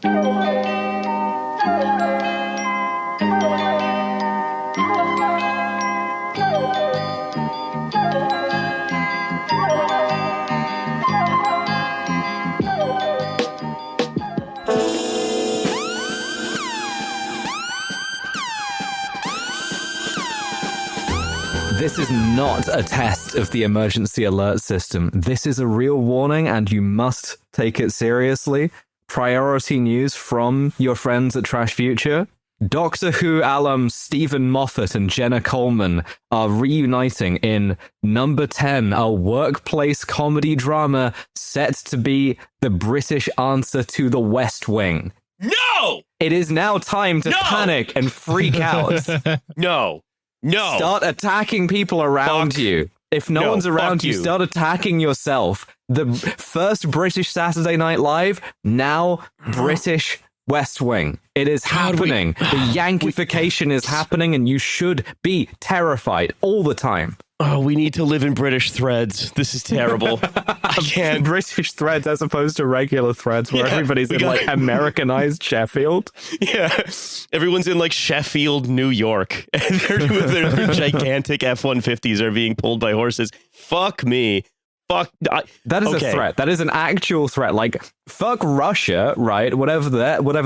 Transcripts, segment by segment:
This is not a test of the emergency alert system. This is a real warning, and you must take it seriously. Priority news from your friends at Trash Future. Doctor Who alum Stephen Moffat and Jenna Coleman are reuniting in Number 10, a workplace comedy drama set to be the British answer to The West Wing. No! It is now time to panic and freak out. No. Start attacking people around you. If no one's around you, start attacking yourself. The first British Saturday Night Live, now British West Wing. It is happening. The Yankification is happening, and you should be terrified all the time. Oh, we need to live in British threads. This is terrible. I can't. British threads as opposed to regular threads where everybody's in like Americanized Sheffield. Yeah. Everyone's in like Sheffield, New York. And their gigantic F-150s are being pulled by horses. Fuck me. That is a threat. That is an actual threat. Like, fuck Russia, right? Whatever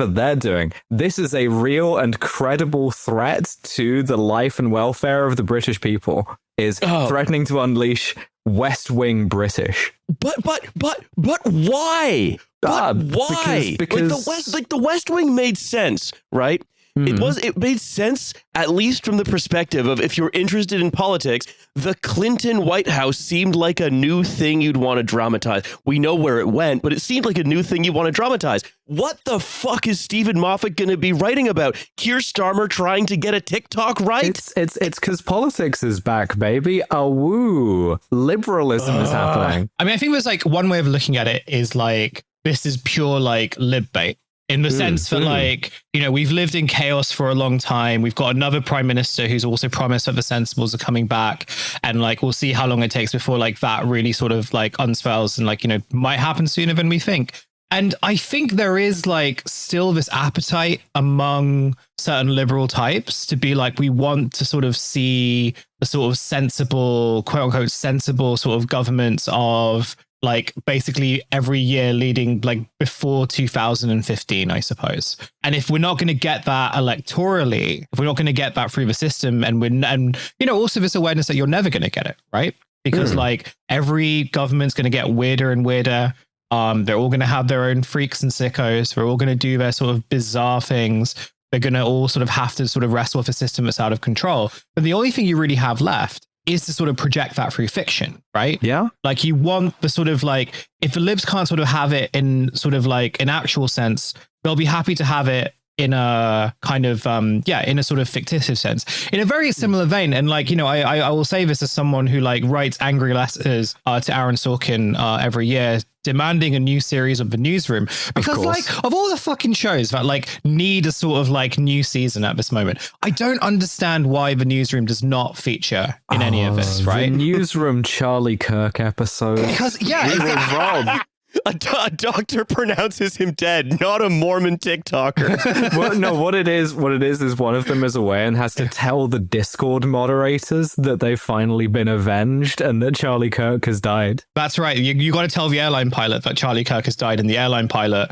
they're doing. This is a real and credible threat to the life and welfare of the British people. Is threatening to unleash West Wing British. But why? Why? Because the West Wing made sense, right? It made sense, at least from the perspective of if you're interested in politics, the Clinton White House seemed like a new thing you'd want to dramatize. We know where it went, but it seemed like a new thing you want to dramatize. What the fuck is Stephen Moffat going to be writing about? Keir Starmer trying to get a TikTok right? It's because politics is back, baby. Oh, woo. Liberalism is happening. I mean, I think there's like one way of looking at it is like, this is pure like lib bait. In the sense that, like, you know, we've lived in chaos for a long time. We've got another prime minister who's also promised that the sensibles are coming back. And, like, we'll see how long it takes before, like, that really sort of, like, unspells and, like, you know, might happen sooner than we think. And I think there is, like, still this appetite among certain liberal types to be like, we want to sort of see the sort of sensible, quote unquote, sensible sort of governments of, like, basically every year leading like before 2015, I suppose. And if we're not going to get that electorally, if we're not going to get that through the system, and you know, also this awareness that you're never going to get it, right? Because like every government's going to get weirder and weirder. They're all going to have their own freaks and sickos. They're all going to do their sort of bizarre things. They're going to all sort of have to sort of wrestle with a system that's out of control. But the only thing you really have left is to sort of project that through fiction, right? Yeah. Like you want the sort of like, if the libs can't sort of have it in sort of like an actual sense, they'll be happy to have it in a kind of, in a sort of fictitious sense, in a very similar vein. And like, you know, I will say this as someone who like writes angry letters to Aaron Sorkin every year, demanding a new series of The Newsroom, because like of all the fucking shows that like need a sort of like new season at this moment, I don't understand why The Newsroom does not feature in any of this, right? The Newsroom Charlie Kirk episode. Because Rob. A doctor pronounces him dead, not a Mormon TikToker. Well, no, what it is one of them is away and has to tell the Discord moderators that they've finally been avenged and that Charlie Kirk has died. That's right. You got to tell the airline pilot that Charlie Kirk has died, and the airline pilot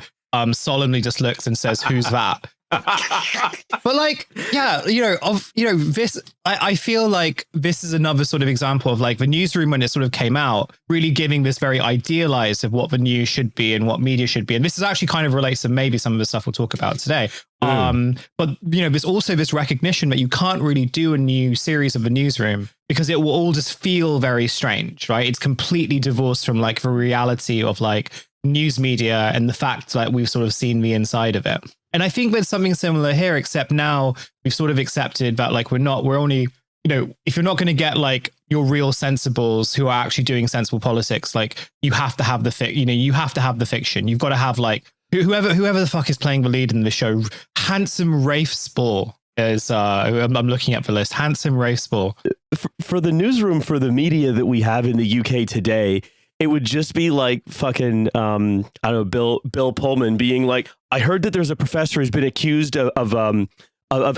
solemnly just looks and says, "Who's that?" But like, yeah, this, I feel like this is another sort of example of like The Newsroom, when it sort of came out, really giving this very idealized of what the news should be and what media should be. And this is actually kind of relates to maybe some of the stuff we'll talk about today. But you know, there's also this recognition that you can't really do a new series of The Newsroom because it will all just feel very strange, right? It's completely divorced from like the reality of like news media and the fact that we've sort of seen the inside of it. And I think there's something similar here, except now we've sort of accepted that like we're only, you know, if you're not going to get like your real sensibles who are actually doing sensible politics, like you have to have you have to have the fiction. You've got to have like whoever the fuck is playing the lead in the show. Handsome Rafe Spall is I'm looking at the list. Handsome Rafe Spall. For The Newsroom, for the media that we have in the UK today, it would just be like fucking I don't know, Bill Pullman being like, I heard that there's a professor who's been accused of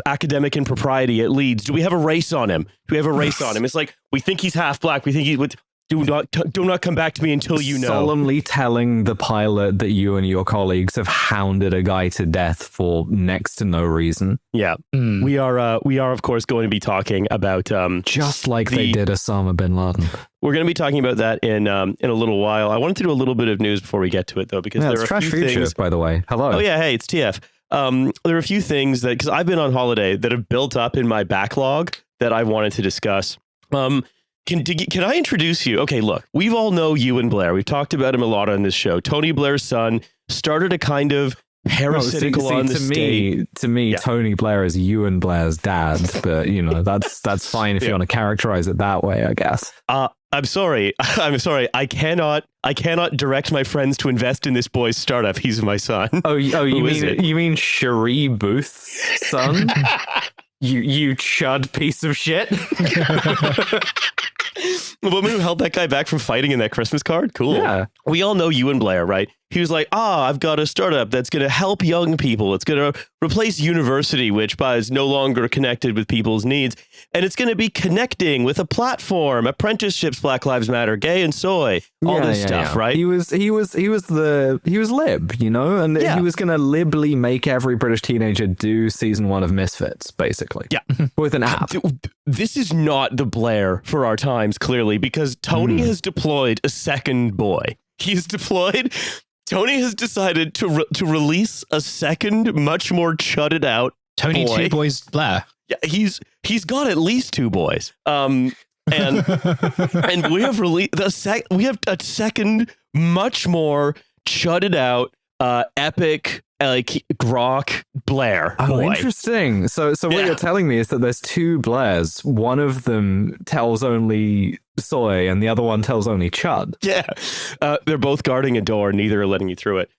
academic impropriety at Leeds. Do we have a race on him? It's like, we think he's half black. We think he would. Do not come back to me until you know. Solemnly telling the pilot that you and your colleagues have hounded a guy to death for next to no reason. Yeah, we are of course going to be talking about just like they did Osama bin Laden. We're going to be talking about that in a little while. I wanted to do a little bit of news before we get to it though, because there are Trash a few Future, things. By the way, hello. Oh yeah, hey, it's TF. There are a few things that, because I've been on holiday, that have built up in my backlog that I wanted to discuss. Can I introduce you? Okay, look, we've all know Ewan Blair. We've talked about him a lot on this show. Tony Blair's son started a kind of parasitical on the state. To me, yeah. Tony Blair is Ewan Blair's dad, but you know that's fine if you want to characterize it that way, I guess. I'm sorry. I cannot direct my friends to invest in this boy's startup. He's my son. You mean Cherie Booth's son? You chud piece of shit. The woman who held that guy back from fighting in that Christmas card? Cool. Yeah. We all know Ewan Blair, right? He was like, I've got a startup that's going to help young people. It's going to replace university, which is no longer connected with people's needs. And it's going to be connecting with a platform, apprenticeships, Black Lives Matter, gay and soy, all this stuff, right? He was lib, you know, and he was going to libly make every British teenager do season 1 of Misfits, basally. Yeah. With an app. This is not the Blair for our times, clearly, because Tony has deployed a second boy. Tony has decided to release a second, much more chudded out Tony boy. 2 Boys Blair. Yeah, he's got at least 2 boys. And we have we have a second, much more chudded out, epic, like Grok Blair boy. Oh, interesting. So what you're telling me is that there's 2 Blairs. One of them tells only soy and the other one tells only chud. Yeah. They're both guarding a door. Neither are letting you through it.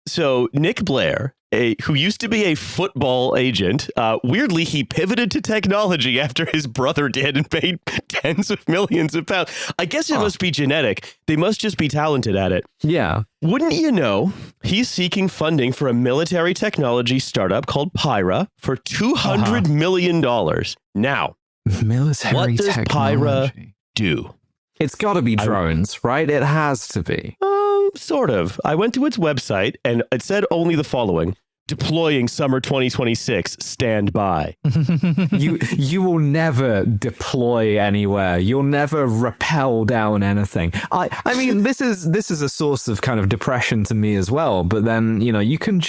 So Nick Blair, who used to be a football agent, weirdly, he pivoted to technology after his brother did and paid tens of millions of pounds. I guess it must be genetic. They must just be talented at it. Yeah. Wouldn't you know, he's seeking funding for a military technology startup called Pyra for $200 million. Now, military what does technology. Pyra do? It's got to be drones, right? It has to be. Sort of. I went to its website and it said only the following: deploying summer 2026, stand by. You will never deploy anywhere. You'll never rappel down anything. I mean, this is a source of kind of depression to me as well. But then, you know, you can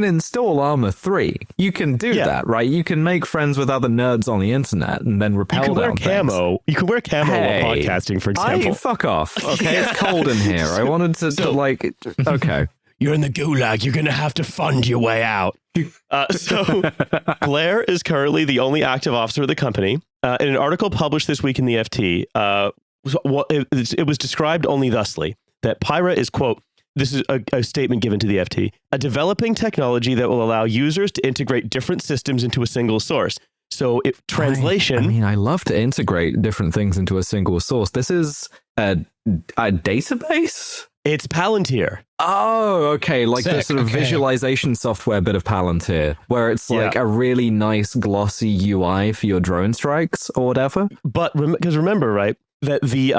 install Armor 3. You can do that, right? You can make friends with other nerds on the internet and then rappel down things. You can wear camo while podcasting, for example. Fuck off. Okay, it's cold in here. I wanted to okay. You're in the gulag. You're going to have to fund your way out. So Blair is currently the only active officer of the company. In an article published this week in the FT, it was described only thusly, that Pyra is, quote, this is a statement given to the FT, a developing technology that will allow users to integrate different systems into a single source. So translation... I love to integrate different things into a single source. This is a database? It's Palantir. Oh, okay. Like the sort of visualization software bit of Palantir, where it's like a really nice glossy UI for your drone strikes or whatever. But because remember, right, that the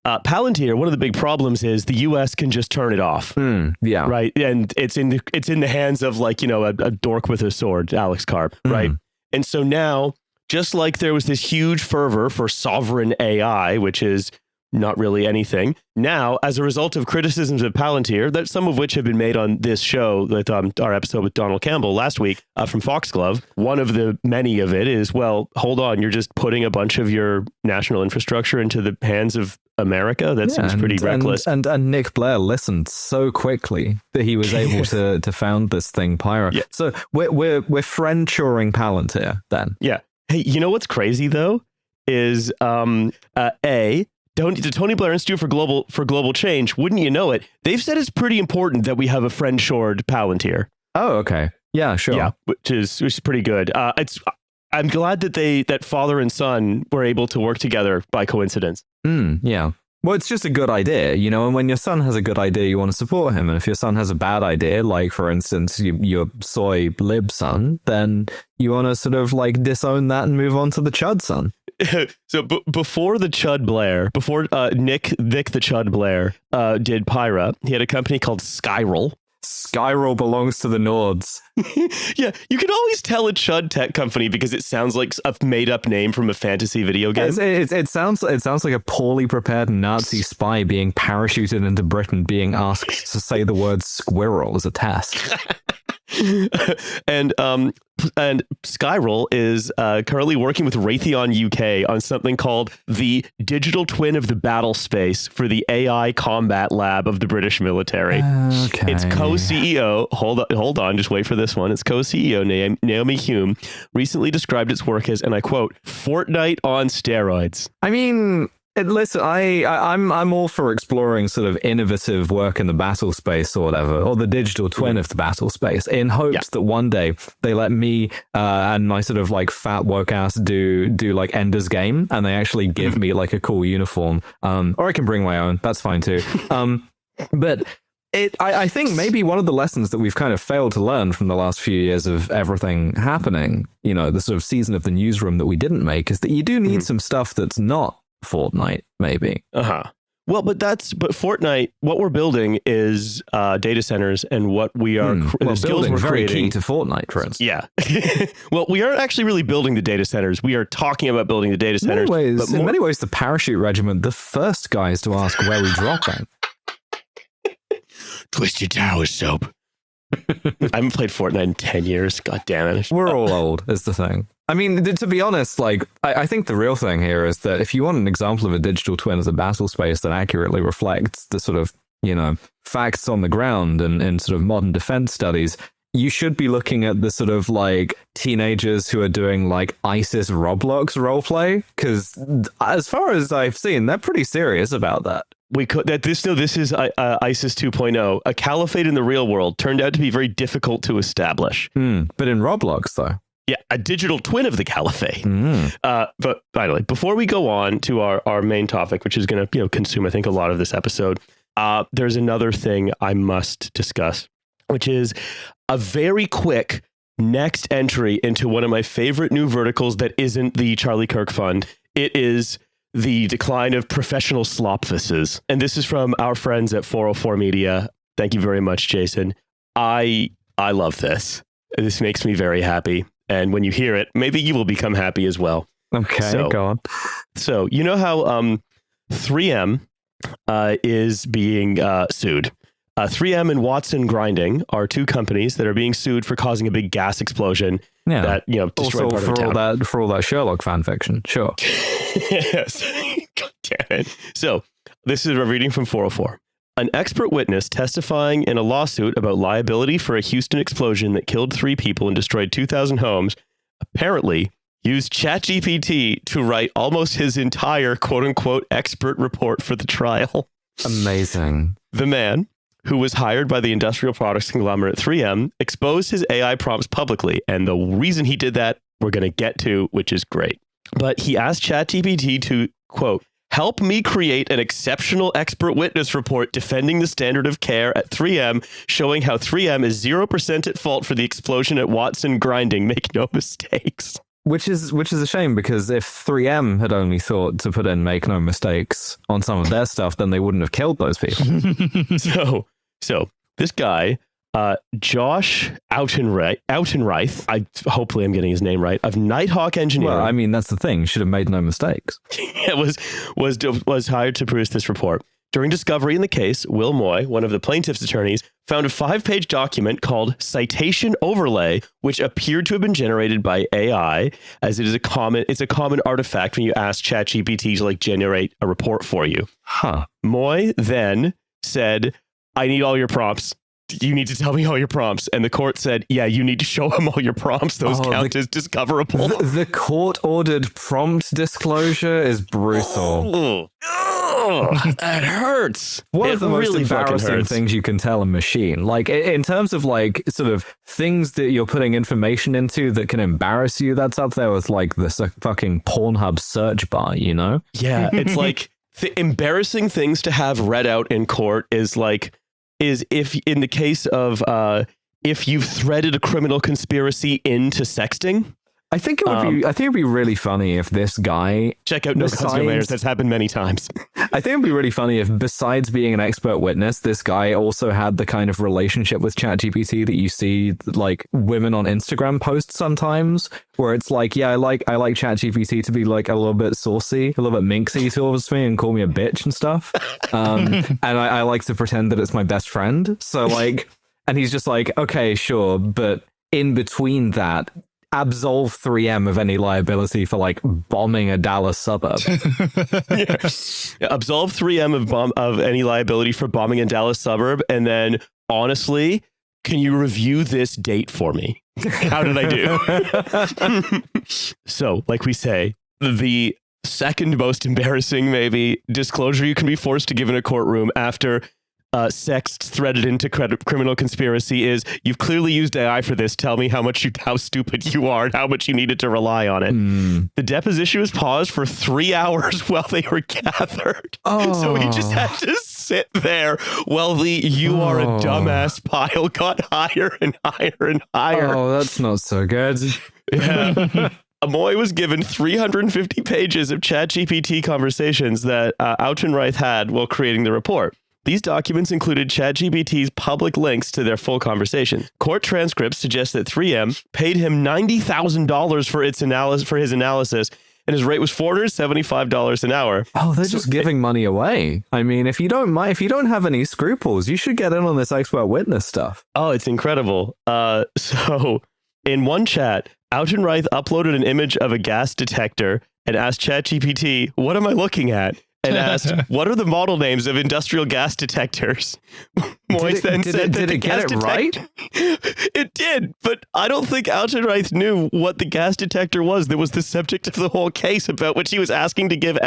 Palantir, one of the big problems is the US can just turn it off. Yeah. Right. And it's in the hands of, like, you know, a dork with a sword, Alex Karp. Right. And so now, just like there was this huge fervor for sovereign AI, which is not really anything. Now, as a result of criticisms of Palantir, that some of which have been made on this show, with our episode with Donald Campbell last week from Foxglove, one of the many of it is, well, hold on, you're just putting a bunch of your national infrastructure into the hands of America? That seems pretty reckless. And Nick Blair listened so quickly that he was able to found this thing, Pyra. Yeah. So we're friend-shoring Palantir then. Yeah. Hey, you know what's crazy though is the Tony Blair Institute for Global Change, wouldn't you know it? They've said it's pretty important that we have a friend-shored Palantir. Oh, okay. Yeah, sure. Yeah, which is pretty good. I'm glad that father and son were able to work together by coincidence. Yeah. Well, it's just a good idea, and when your son has a good idea, you want to support him. And if your son has a bad idea, like, for instance, your soy lib son, then you want to sort of like disown that and move on to the chud son. So before the Chud Blair, before Nick the Chud Blair did Pyra, he had a company called Skyral. Skyral belongs to the Nords. Yeah, you can always tell a Chud tech company because it sounds like a made-up name from a fantasy video game. It sounds like a poorly prepared Nazi spy being parachuted into Britain, being asked to say the word squirrel as a test. And Skyral is currently working with Raytheon UK on something called the digital twin of the battle space for the AI combat lab of the British military. Okay. Its co-CEO, hold on, just wait for this one. Its co-CEO Naomi Hume recently described its work as, and I quote, Fortnite on steroids. I mean, listen, I'm all for exploring sort of innovative work in the battle space or whatever, or the digital twin of the battle space, in hopes that one day they let me and my sort of like fat woke ass do like Ender's Game, and they actually give me like a cool uniform, or I can bring my own. That's fine too. But I think maybe one of the lessons that we've kind of failed to learn from the last few years of everything happening, the sort of season of the newsroom that we didn't make, is that you do need some stuff that's not Fortnite, maybe. Well, but Fortnite, what we're building is data centers, and what we are the skills we're very creating key to Fortnite, for instance. Yeah. Well, we aren't actually really building the data centers. We are talking about building the data centers. In many ways, the parachute regiment, the first guys to ask where we drop them. Twisted Towers soap. I haven't played Fortnite in 10 years. God damn it. We're all old, is the thing. I mean, to be honest, like, I think the real thing here is that if you want an example of a digital twin as a battle space that accurately reflects the sort of, facts on the ground and sort of modern defense studies, you should be looking at the sort of like teenagers who are doing like ISIS Roblox roleplay, because as far as I've seen, they're pretty serious about that. This is ISIS 2.0. A caliphate in the real world turned out to be very difficult to establish. But in Roblox, though. Yeah, a digital twin of the caliphate. But finally, before we go on to our main topic, which is going to consume, I think, a lot of this episode, there's another thing I must discuss, which is a very quick next entry into one of my favorite new verticals that isn't the Charlie Kirk Fund. It is the decline of professional slopfuses. And this is from our friends at 404 Media. Thank you very much, Jason. I love this. This makes me very happy. And when you hear it, maybe you will become happy as well. Okay, go on. So you know how 3M is being sued. 3M and Watson Grinding are two companies that are being sued for causing a big gas explosion that destroyed part of town. For all that Sherlock fan fiction, sure. Yes. God damn it. So this is a reading from 404. An expert witness testifying in a lawsuit about liability for a Houston explosion that killed 3 people and destroyed 2,000 homes apparently used ChatGPT to write almost his entire quote-unquote expert report for the trial. Amazing. The man, who was hired by the industrial products conglomerate 3M, exposed his AI prompts publicly. And the reason he did that, we're going to get to, which is great. But he asked ChatGPT to, quote, help me create an exceptional expert witness report defending the standard of care at 3M, showing how 3M is 0% at fault for the explosion at Watson Grinding. Make no mistakes. Which is a shame, because if 3M had only thought to put in make no mistakes on some of their stuff, then they wouldn't have killed those people. So this guy, Josh Autenreith, hopefully I'm getting his name right, of Nighthawk Engineering. Well, I mean, that's the thing. You should have made no mistakes. was hired to produce this report. During discovery in the case, Will Moy, one of the plaintiff's attorneys, found a 5-page document called Citation Overlay, which appeared to have been generated by AI, as it's a common artifact when you ask ChatGPT to generate a report for you. Moy then said, I need all your prompts. You need to tell me all your prompts. And the court said, yeah, you need to show him all your prompts. Those count as discoverable. The court-ordered prompt disclosure is brutal. That hurts. One of the most embarrassing things you can tell a machine. Like, in terms of, sort of things that you're putting information into that can embarrass you, that's up there with, the fucking Pornhub search bar, Yeah, it's like embarrassing things to have read out in court is if in the case of if you've threaded a criminal conspiracy into sexting. I think it'd be really funny if this guy check out No Mayors. That's happened many times. I think it'd be really funny if, besides being an expert witness, this guy also had the kind of relationship with ChatGPT that you see like women on Instagram post sometimes, where it's like, yeah, I like ChatGPT to be like a little bit saucy, a little bit minxy towards me and call me a bitch and stuff. And I like to pretend that it's my best friend. So like, and he's just like, okay, sure, but in between that, absolve 3M of any liability for like bombing a Dallas suburb. Yeah, absolve 3M of any liability for bombing a Dallas suburb, and then honestly, can you review this date for me? How did I do? So, like we say, the second most embarrassing maybe disclosure you can be forced to give in a courtroom after sex threaded into criminal conspiracy is, you've clearly used AI for this. Tell me how stupid you are and how much you needed to rely on it. The deposition was paused for 3 hours while they were gathered. So he just had to sit there while the "you are a dumbass" pile got higher and higher and higher. Oh, that's not so good. Yeah. Amoy was given 350 pages of ChatGPT conversations that Auchenreith had while creating the report. These documents included ChatGPT's public links to their full conversation. Court transcripts suggest that 3M paid him $90,000 for his analysis, and his rate was $475 an hour. Oh, they're just giving money away. I mean, if you don't have any scruples, you should get in on this expert witness stuff. Oh, it's incredible. So in one chat, Auchenreith uploaded an image of a gas detector and asked ChatGPT, "What am I looking at?" and asked, "What are the model names of industrial gas detectors?" Moyes then said that the gas detector... right? It did, but I don't think Auchenreith knew what the gas detector was that was the subject of the whole case, about which he was asked to give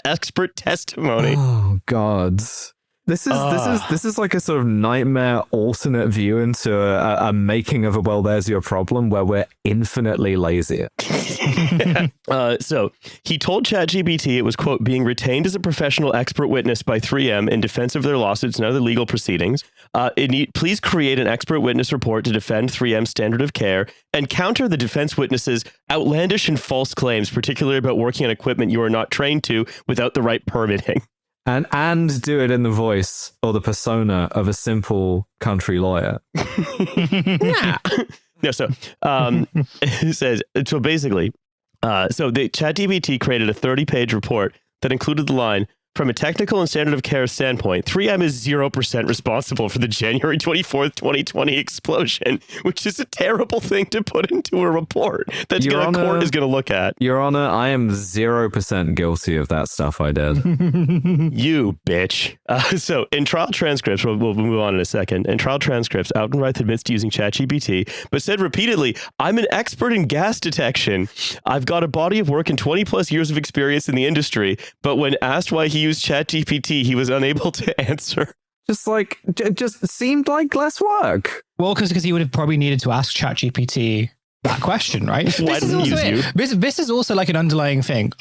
expert testimony. Oh, God. This is like a sort of nightmare alternate view into a making of a "well, there's your problem" where we're infinitely lazier. So he told ChatGPT it was, quote, being retained as a professional expert witness by 3M in defense of their lawsuits and other legal proceedings. Please create an expert witness report to defend 3M's standard of care and counter the defense witnesses' outlandish and false claims, particularly about working on equipment you are not trained to without the right permitting. And do it in the voice or the persona of a simple country lawyer. Yeah. No, so it says, so basically, so the ChatGPT created a 30-page report that included the line, "From a technical and standard of care standpoint, 3M is 0% responsible for the January 24th, 2020 explosion," which is a terrible thing to put into a report that court is going to look at. Your Honor, I am 0% guilty of that stuff I did. You bitch. So in trial transcripts, we'll move on in a second. In trial transcripts, Auchenreith admits to using ChatGPT, but said repeatedly, "I'm an expert in gas detection. I've got a body of work and 20 plus years of experience in the industry." But when asked why he used ChatGPT, he was unable to answer. Just seemed like less work. Well, because he would have probably needed to ask ChatGPT that question, right? Why didn't he use you? This is also like an underlying thing,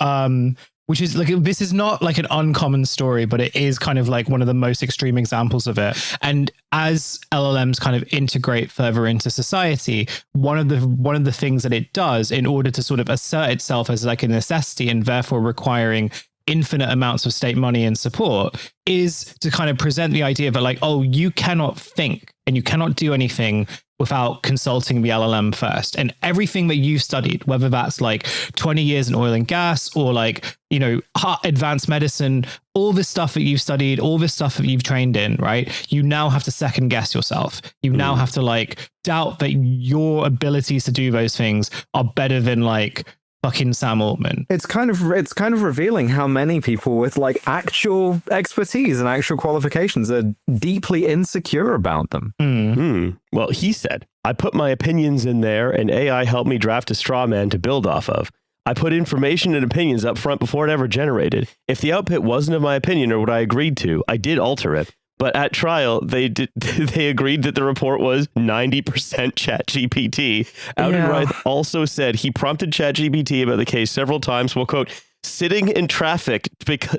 which is like, this is not like an uncommon story, but it is kind of like one of the most extreme examples of it. And as LLMs kind of integrate further into society, one of the things that it does in order to sort of assert itself as like a necessity and therefore requiring infinite amounts of state money and support is to kind of present the idea that like, oh, you cannot think and you cannot do anything without consulting the LLM first. And everything that you've studied, whether that's like 20 years in oil and gas or like, you know, advanced medicine, all this stuff that you've studied, all this stuff that you've trained in, right? You now have to second guess yourself. You now have to like doubt that your abilities to do those things are better than like fucking Sam Altman. It's kind of revealing how many people with like actual expertise and actual qualifications are deeply insecure about them. Well, he said, "I put my opinions in there and AI helped me draft a straw man to build off of. I put information and opinions up front before it ever generated. If the output wasn't of my opinion or what I agreed to, I did alter it. But at trial, they agreed that the report was 90% ChatGPT. Auchenreith also said he prompted ChatGPT about the case several times while, quote, sitting in traffic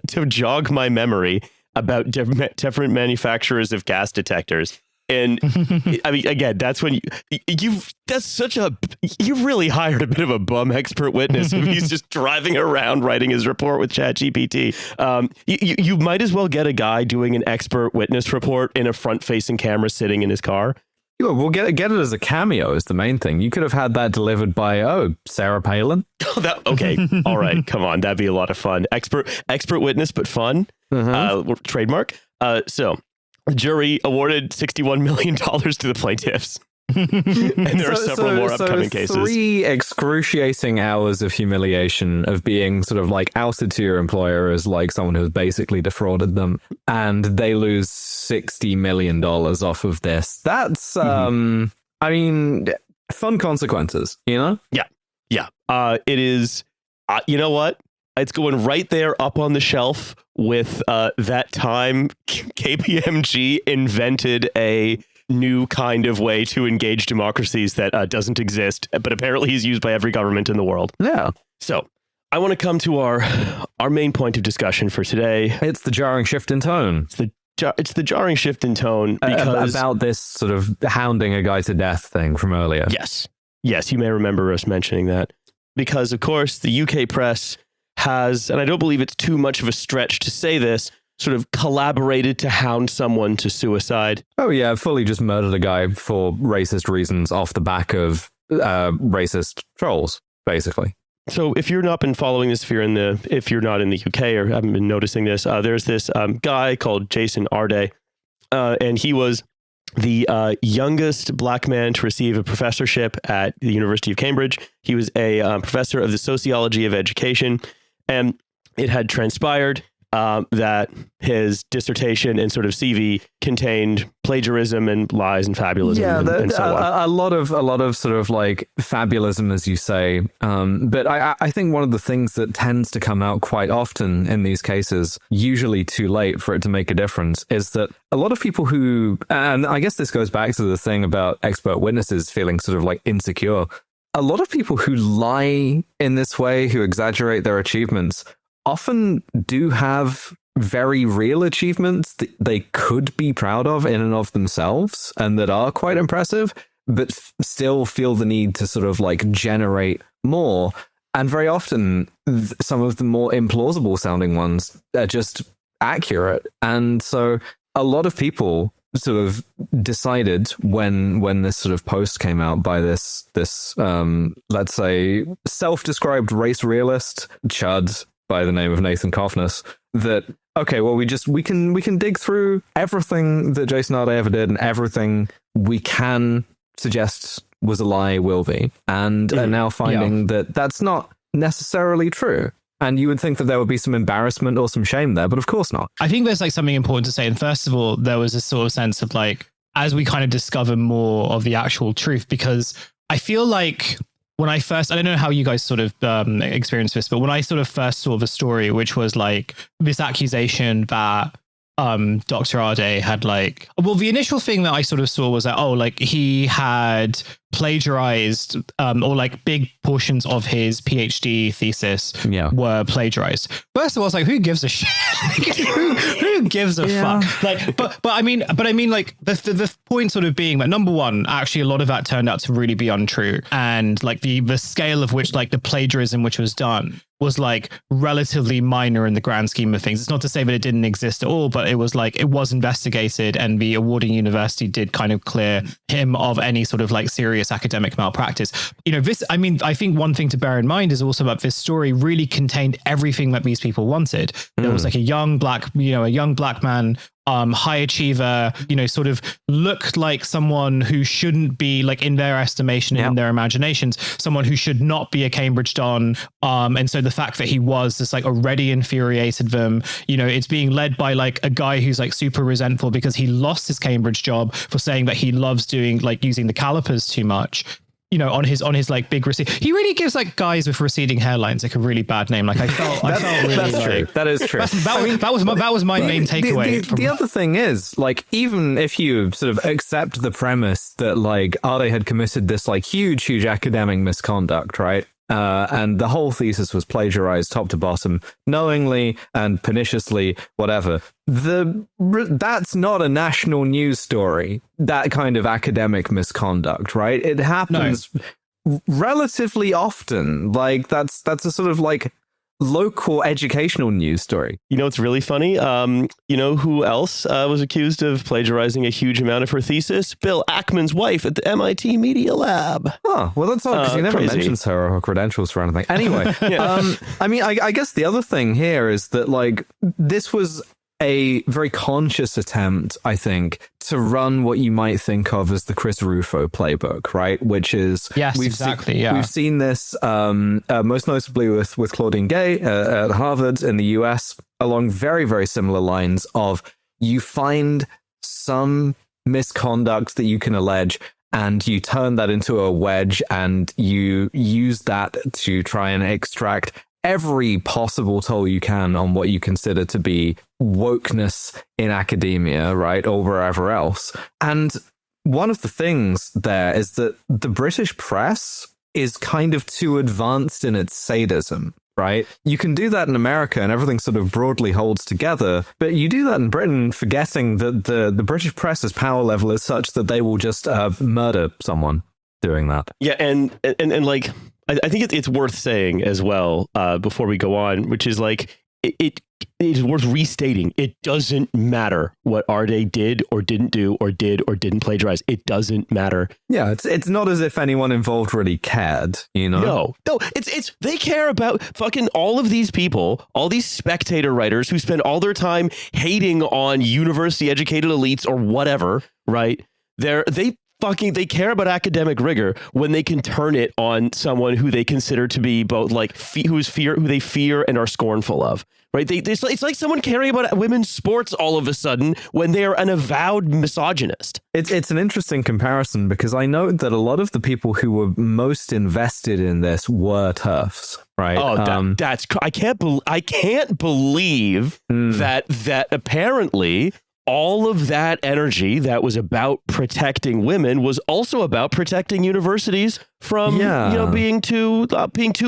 to jog my memory about different manufacturers of gas detectors. And I mean, again, that's when you've really hired a bit of a bum expert witness if he's just driving around writing his report with ChatGPT. You might as well get a guy doing an expert witness report in a front-facing camera sitting in his car. Yeah, we'll get it as a cameo is the main thing. You could have had that delivered by Sarah Palin. Okay, all right, come on, that'd be a lot of fun. Expert witness, but fun. Trademark. So. The jury awarded $61 million to the plaintiffs. And there are several more upcoming cases. 3 excruciating hours of humiliation of being sort of like outed to your employer as like someone who's basically defrauded them. And they lose $60 million off of this. That's, I mean, fun consequences, you know? Yeah. It is, you know what? It's going right there up on the shelf with that time KPMG invented a new kind of way to engage democracies that doesn't exist, but apparently is used by every government in the world. Yeah. So I want to come to our main point of discussion for today. It's the jarring shift in tone. It's the jarring shift in tone because about this sort of hounding a guy to death thing from earlier. Yes, you may remember us mentioning that because, of course, the UK press has, and I don't believe it's too much of a stretch to say this, sort of collaborated to hound someone to suicide. Oh, yeah, fully just murdered a guy for racist reasons off the back of racist trolls, basically. So if you've not been following this, if you're not in the UK or haven't been noticing this, there's this guy called Jason Arday, and he was the youngest black man to receive a professorship at the University of Cambridge. He was a professor of the sociology of education, and it had transpired that his dissertation and sort of CV contained plagiarism and lies and fabulism and so on. A lot of sort of like fabulism, as you say. But I think one of the things that tends to come out quite often in these cases, usually too late for it to make a difference, is that a lot of people who, and I guess this goes back to the thing about expert witnesses feeling sort of like insecure. A lot of people who lie in this way, who exaggerate their achievements, often do have very real achievements that they could be proud of in and of themselves and that are quite impressive, but still feel the need to sort of like generate more. And very often, some of the more implausible sounding ones are just accurate. And so a lot of people sort of decided when this sort of post came out by this let's say self-described race realist chud by the name of Nathan Coffness, that okay, well we can dig through everything that Jason Arday ever did and everything we can suggest was a lie will be, and are now finding that that's not necessarily true. And you would think that there would be some embarrassment or some shame there, but of course not. I think there's like something important to say. And first of all, there was a sort of sense of like, as we kind of discover more of the actual truth, because I feel like when I don't know how you guys sort of experienced this, but when I sort of first saw the story, which was like this accusation that Dr. Arday had like, well, the initial thing that I sort of saw was that, like he had plagiarized or like big portions of his PhD thesis were plagiarized. First of all, I was like, who gives a shit? who gives a fuck? Like, but I mean like the point sort of being that number one, actually a lot of that turned out to really be untrue. And like the scale of which like the plagiarism which was done was like relatively minor in the grand scheme of things. It's not to say that it didn't exist at all, but it was like, it was investigated and the awarding university did kind of clear him of any sort of like serious academic malpractice. You know, this, I mean, I think one thing to bear in mind is also that this story really contained everything that these people wanted. There was like a young black man, high achiever, you know, sort of looked like someone who shouldn't be, like in their estimation and in their imaginations, someone who should not be a Cambridge Don. And so the fact that he was this like already infuriated them. You know, it's being led by like a guy who's like super resentful because he lost his Cambridge job for saying that he loves doing like using the calipers too much. You know, on his like big recede. He really gives like guys with receding hairlines like a really bad name. Like I felt really that's like, true. That is true. That was my main takeaway. The other thing is, like, even if you sort of accept the premise that like Arday had committed this like huge academic misconduct, right? and the whole thesis was plagiarized top to bottom, knowingly and perniciously, whatever. That's not a national news story, that kind of academic misconduct, right? It happens relatively often. Like, that's a sort of like local educational news story. You know, it's really funny. You know who else was accused of plagiarizing a huge amount of her thesis? Bill Ackman's wife at the MIT Media Lab. Oh, well, that's odd because he never mentions her or her credentials or anything. Anyway, I mean, I guess the other thing here is that, like, this was a very conscious attempt, I think, to run what you might think of as the Chris Rufo playbook, right? Which is, we've seen this most notably with Claudine Gay at Harvard in the US, along very, very similar lines of, you find some misconduct that you can allege and you turn that into a wedge and you use that to try and extract every possible toll you can on what you consider to be wokeness in academia, right, or wherever else. And one of the things there is that the British press is kind of too advanced in its sadism, right? You can do that in America and everything sort of broadly holds together, but you do that in Britain forgetting that the British press's power level is such that they will just murder someone doing that. Yeah, and like, I think it's worth saying as well, before we go on, which is like, it is worth restating. It doesn't matter what Arday did or didn't do or did or didn't plagiarize. It doesn't matter. Yeah, it's not as if anyone involved really cared, you know? No, it's they care about fucking all of these people, all these spectator writers who spend all their time hating on university educated elites or whatever, right? They care about academic rigor when they can turn it on someone who they consider to be both like who they fear and are scornful of, right? It's like someone caring about women's sports all of a sudden when they are an avowed misogynist. It's an interesting comparison because I know that a lot of the people who were most invested in this were TERFs, right? Oh, I can't believe that apparently all of that energy that was about protecting women was also about protecting universities from being too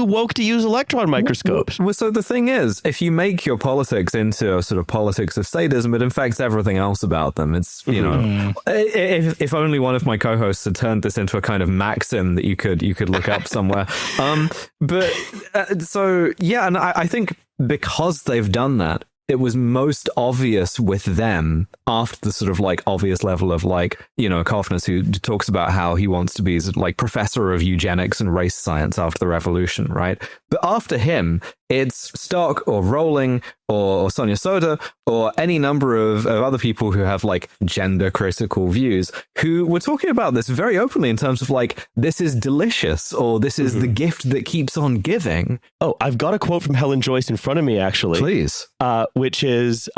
woke to use electron microscopes. Well, so the thing is, if you make your politics into a sort of politics of sadism, it infects everything else about them. It's know, if only one of my co-hosts had turned this into a kind of maxim that you could look up somewhere. And I think because they've done that, it was most obvious with them after the sort of like obvious level of like, Coffness, who talks about how he wants to be like professor of eugenics and race science after the revolution, right? But after him, it's Stock or Rowling or Sonia Soda or any number of other people who have like gender critical views who were talking about this very openly in terms of like, this is delicious or this is the gift that keeps on giving. Oh, I've got a quote from Helen Joyce in front of me, actually. Please. Which is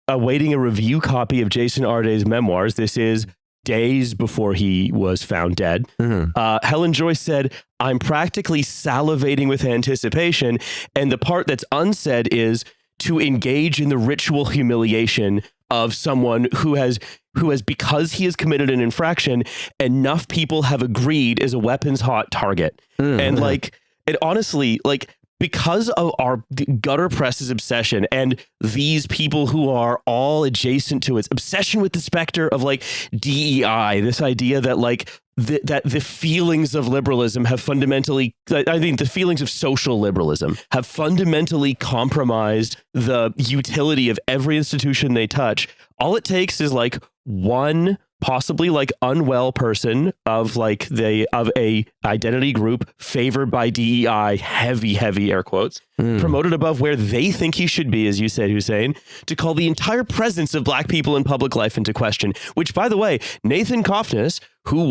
awaiting a review copy of Jason Arday's memoirs. This is days before he was found dead. Helen Joyce said, "I'm practically salivating with anticipation. And the part that's unsaid is to engage in the ritual humiliation of someone who has, because he has committed an infraction, enough people have agreed is a weapons hot target." And like, it honestly, like, because of our gutter press's obsession and these people who are all adjacent to its obsession with the specter of like DEI, this idea that like that the feelings of liberalism have fundamentally, I think the feelings of social liberalism have fundamentally compromised the utility of every institution they touch. All it takes is like one possibly like unwell person of like of a identity group favored by DEI, heavy air quotes, promoted above where they think he should be, as you said, Hussein, to call the entire presence of black people in public life into question. Which, by the way, Nathan Coffness, who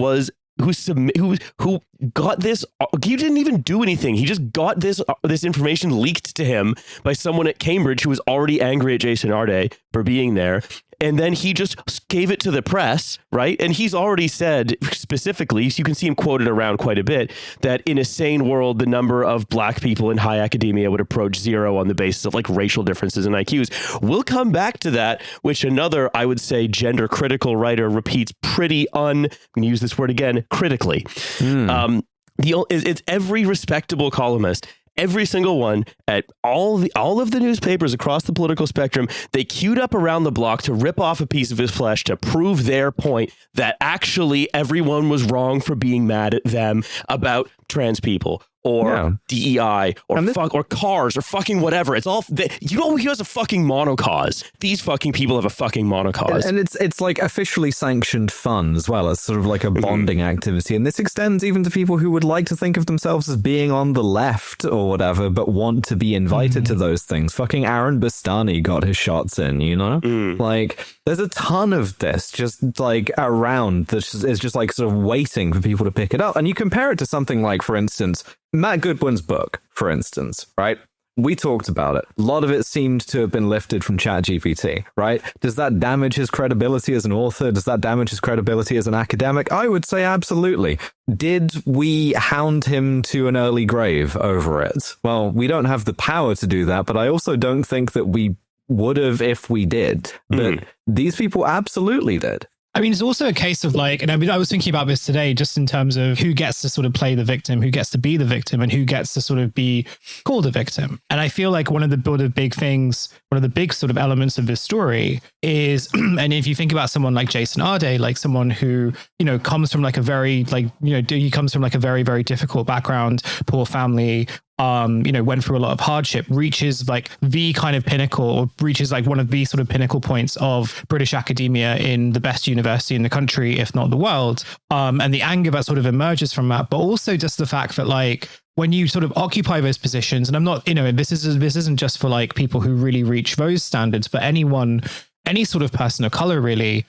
got this, he didn't even do anything. He just got this information leaked to him by someone at Cambridge who was already angry at Jason Arday for being there. And then he just gave it to the press, right? And he's already said specifically, so you can see him quoted around quite a bit, that in a sane world, the number of black people in high academia would approach zero on the basis of like racial differences in IQs. We'll come back to that, which another, I would say, gender critical writer repeats pretty I'm going to use this word again, critically. It's every respectable columnist. Every single one at all of the newspapers across the political spectrum, they queued up around the block to rip off a piece of his flesh to prove their point that actually everyone was wrong for being mad at them about trans people or DEI or cars or fucking whatever. It's all you know who has a fucking monocause? These fucking people have a fucking monocause. And it's like officially sanctioned fun as well as sort of like a bonding activity. And this extends even to people who would like to think of themselves as being on the left or whatever, but want to be invited to those things. Fucking Aaron Bastani got his shots in, you know? Like, there's a ton of this just like around that is just like sort of waiting for people to pick it up. And you compare it to something like, for instance, Matt Goodwin's book, for instance, right? We talked about it. A lot of it seemed to have been lifted from ChatGPT, right? Does that damage his credibility as an author? Does that damage his credibility as an academic? I would say absolutely. Did we hound him to an early grave over it? Well, we don't have the power to do that, but I also don't think that we would have if we did. But these people absolutely did. I mean, it's also a case of like, and I was thinking about this today, just in terms of who gets to sort of play the victim, who gets to be the victim, and who gets to sort of be called a victim. And I feel like one of the big things, one of the big sort of elements of this story is, and if you think about someone like Jason Arday, like someone who, you know, comes from like a very, like, you know, he comes from like a very, very difficult background, poor family, you know, went through a lot of hardship, reaches like the kind of pinnacle, or reaches like one of the sort of pinnacle points of British academia in the best university in the country, if not the world. And the anger that sort of emerges from that, but also just the fact that like, when you sort of occupy those positions, and I'm not, you know, this isn't just for like people who really reach those standards, but anyone, any sort of person of color really,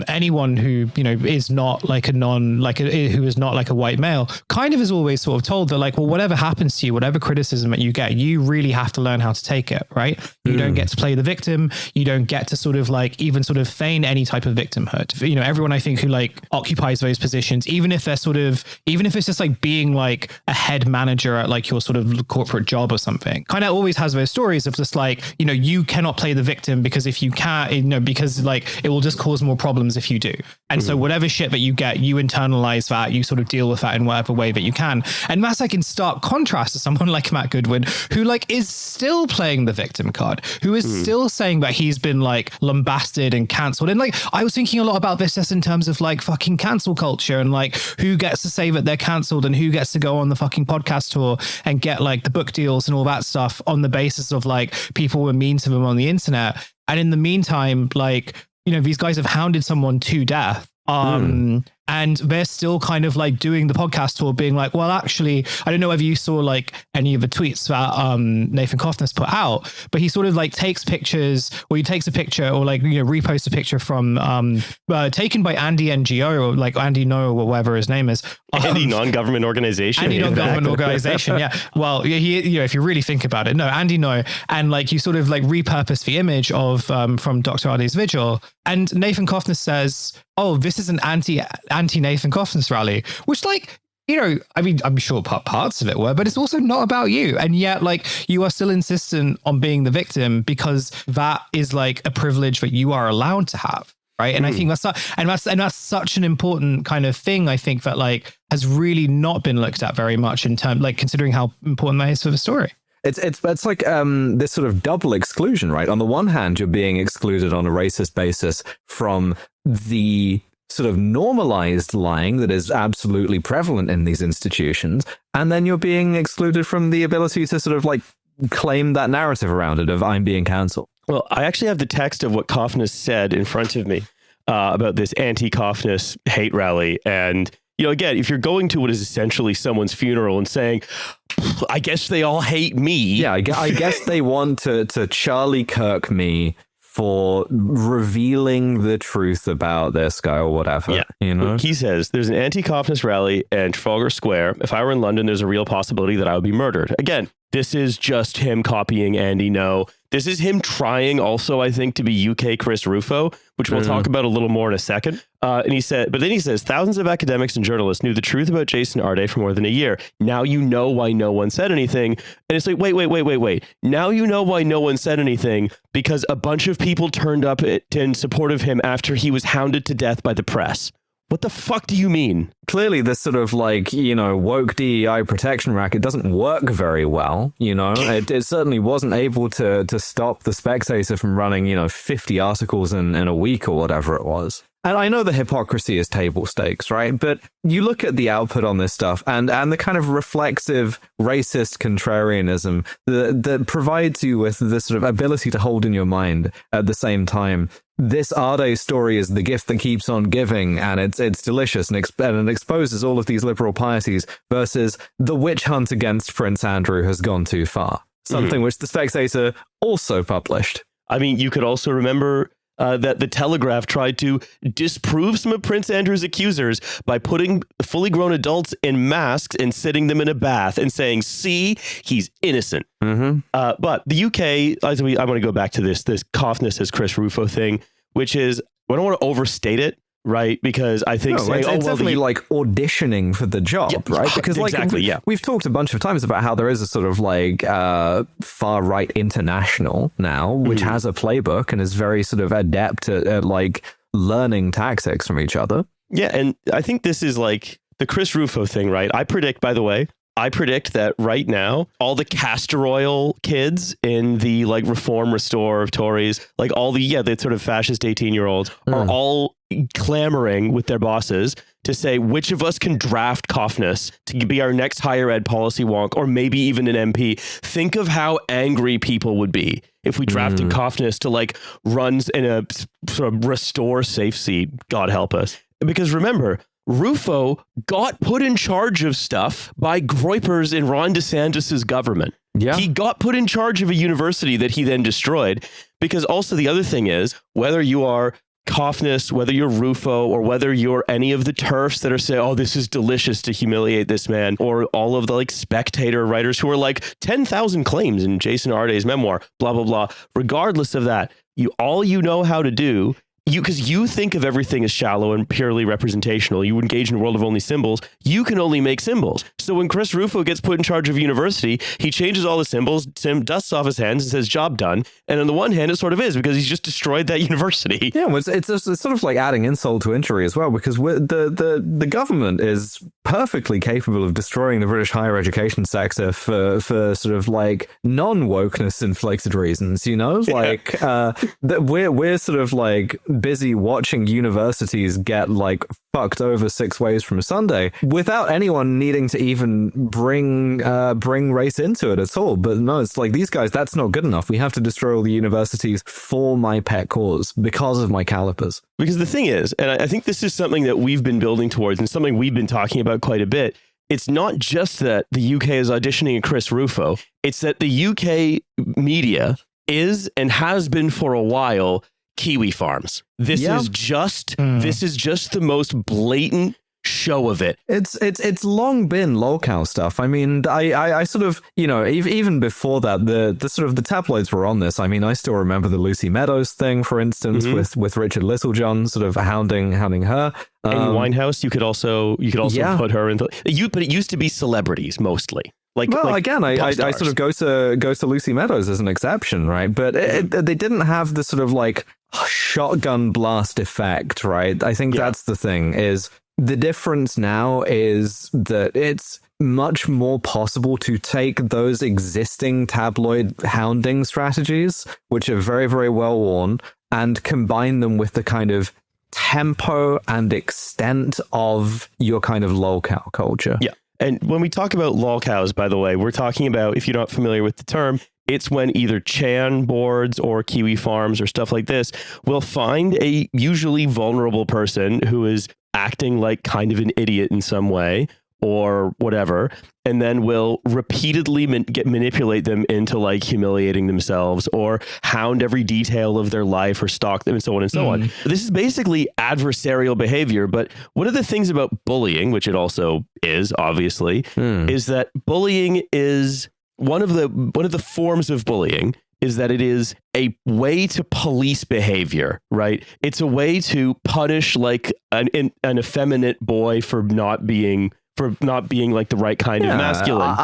anyone who, you know, is not like who is not like a white male, kind of is always sort of told that like, well, whatever happens to you, whatever criticism that you get, you really have to learn how to take it, right? You don't get to play the victim. You don't get to sort of like even sort of feign any type of victimhood. You know, everyone I think who like occupies those positions, even if it's just like being like a head manager at like your sort of corporate job or something, kind of always has those stories of just like, you know, you cannot play the victim because if you can't, you know, because like it will just cause more problems if you do. And so whatever shit that you get, you internalize that, you sort of deal with that in whatever way that you can. And that's like in stark contrast to someone like Matt Goodwin, who like is still playing the victim card, who is still saying that he's been like lambasted and cancelled. And like, I was thinking a lot about this just in terms of like fucking cancel culture and like who gets to say that they're cancelled and who gets to go on the fucking podcast tour and get like the book deals and all that stuff on the basis of like people were mean to them on the internet. And in the meantime, like, you know, these guys have hounded someone to death. And they're still kind of like doing the podcast tour being like, well, actually, I don't know whether you saw like any of the tweets that Nathan Kofner's put out, but he sort of like takes pictures, or he takes a picture or like, you know, reposts a picture from taken by Andy NGO or like Andy No or whatever his name is. Andy non-government organization. Andy non-government organization, yeah. Well, he, you know, if you really think about it, no, Andy No. And like you sort of like repurpose the image of from Dr. Arday's vigil. And Nathan Kofner says, oh, this is an anti-Nathan Kofner's rally, which like, you know, I mean, I'm sure parts of it were, but it's also not about you. And yet like you are still insistent on being the victim because that is like a privilege that you are allowed to have. Right. And I think that's such an important kind of thing. I think that like has really not been looked at very much in terms, like considering how important that is for the story. It's like this sort of double exclusion, right? On the one hand, you're being excluded on a racist basis from the sort of normalized lying that is absolutely prevalent in these institutions. And then you're being excluded from the ability to sort of like claim that narrative around it of I'm being cancelled. Well, I actually have the text of what Kofner said in front of me about this anti-Kofner hate rally. And, you know, again, if you're going to what is essentially someone's funeral and saying, I guess they all hate me. Yeah, I guess they want to Charlie Kirk me for revealing the truth about this guy or whatever. Yeah. You know? He says, there's an anti-Kofner rally in Trafalgar Square. If I were in London, there's a real possibility that I would be murdered. Again, this is just him copying Andy No. This is him trying also, I think, to be UK Chris Rufo, which we'll talk about a little more in a second. And he said, but then he says, thousands of academics and journalists knew the truth about Jason Arday for more than a year. Now you know why no one said anything. And it's like, wait. Now you know why no one said anything because a bunch of people turned up in support of him after he was hounded to death by the press. What the fuck do you mean? Clearly, this sort of like, woke DEI protection racket doesn't work very well. It certainly wasn't able to stop the Spectator from running, 50 articles in a week or whatever it was. And I know the hypocrisy is table stakes, right? But you look at the output on this stuff and the kind of reflexive racist contrarianism that provides you with this sort of ability to hold in your mind at the same time. This Arday story is the gift that keeps on giving, and it's delicious, and it exposes all of these liberal pieties versus the witch hunt against Prince Andrew has gone too far. Something which the Spectator also published. I mean, you could also remember that the Telegraph tried to disprove some of Prince Andrew's accusers by putting fully grown adults in masks and sitting them in a bath and saying, see, he's innocent. But the UK, I want to go back to this Coughness as Chris Rufo thing, which is, I don't want to overstate it, right? Because I think it's definitely like auditioning for the job, right? Because we've talked a bunch of times about how there is a sort of like far right international now, which has a playbook and is very sort of adept at like learning tactics from each other. Yeah, and I think this is like the Chris Rufo thing, right? I predict that right now, all the castor oil kids in the like Reform Restore Tories, like all the sort of fascist 18-year-olds are all clamoring with their bosses to say which of us can draft Coughness to be our next higher ed policy wonk, or maybe even an MP. Think of how angry people would be if we drafted Coughness to like run in a sort of restore safe seat. God help us. Because remember, Rufo got put in charge of stuff by groypers in Ron DeSantis's government. Yeah. He got put in charge of a university that he then destroyed. Because also the other thing is, whether you are Coughness, whether you're Rufo, or whether you're any of the TERFs that are saying, oh, this is delicious to humiliate this man, or all of the like Spectator writers who are like 10,000 claims in Jason Arday's memoir, blah, blah, blah. Regardless of that, all you know how to do, because you think of everything as shallow and purely representational, you engage in a world of only symbols, you can only make symbols. So when Chris Rufo gets put in charge of a university, he changes all the symbols, dusts off his hands and says, job done. And on the one hand, it sort of is, because he's just destroyed that university. Yeah, well, it's sort of like adding insult to injury as well, because the government is perfectly capable of destroying the British higher education sector for sort of like non-wokeness inflated reasons, like we're sort of like busy watching universities get like fucked over 6 ways from Sunday without anyone needing to even bring race into it at all. But no, it's like, these guys, that's not good enough. We have to destroy all the universities for my pet cause because of my calipers. Because the thing is, and I think this is something that we've been building towards and something we've been talking about quite a bit, it's not just that the UK is auditioning Chris Rufo, it's that the UK media is and has been for a while Kiwi farms. This is just the most blatant show of it. It's long been lolcow stuff. I mean, I sort of, even before that, the sort of the tabloids were on this. I mean, I still remember the Lucy Meadows thing, for instance, with Richard Littlejohn sort of hounding her. Amy Winehouse, you could also put her in but it used to be celebrities mostly. Again, I sort of go to Lucy Meadows as an exception, right? But they didn't have the sort of like shotgun blast effect, right? I think that's the thing, is the difference now is that it's much more possible to take those existing tabloid hounding strategies, which are very, very well worn, and combine them with the kind of tempo and extent of your kind of lolcow culture. Yeah. And when we talk about lolcows, by the way, we're talking about, if you're not familiar with the term, it's when either Chan boards or Kiwi farms or stuff like this will find a usually vulnerable person who is acting like kind of an idiot in some way or whatever, and then will repeatedly manipulate them into like humiliating themselves or hound every detail of their life or stalk them and so on and so on. This is basically adversarial behavior. But one of the things about bullying, which it also is obviously, is that bullying is one of the forms of bullying is that it is a way to police behavior, right? It's a way to punish like an effeminate boy for not being like the right kind of masculine.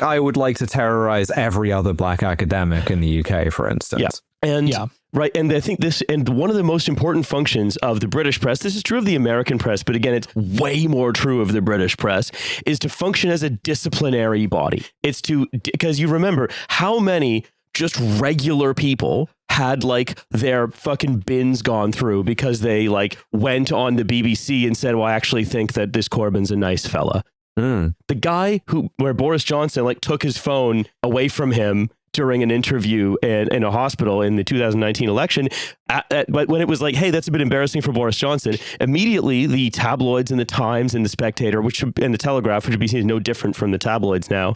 I would like to terrorize every other black academic in the UK, for instance. Yeah. And Right. And I think and one of the most important functions of the British press, this is true of the American press, but again, it's way more true of the British press, is to function as a disciplinary body. It's because you remember how many just regular people had like their fucking bins gone through because they like went on the BBC and said, well, I actually think that this Corbyn's a nice fella. The guy where Boris Johnson like took his phone away from him during an interview in a hospital in the 2019 election, but when it was like, hey, that's a bit embarrassing for Boris Johnson, immediately the tabloids and the Times and the Spectator, and the Telegraph, which would be seen as no different from the tabloids now,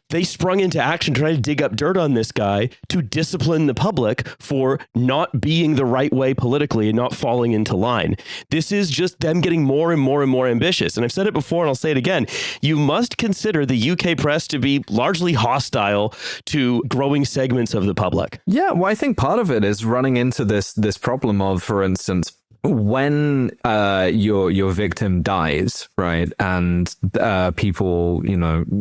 they sprung into action trying to dig up dirt on this guy to discipline the public for not being the right way politically and not falling into line. This is just them getting more and more and more ambitious. And I've said it before and I'll say it again. You must consider the UK press to be largely hostile to growing segments of the public. Yeah, well, I think part of it is running into this problem of, for instance, when your victim dies, right, and people,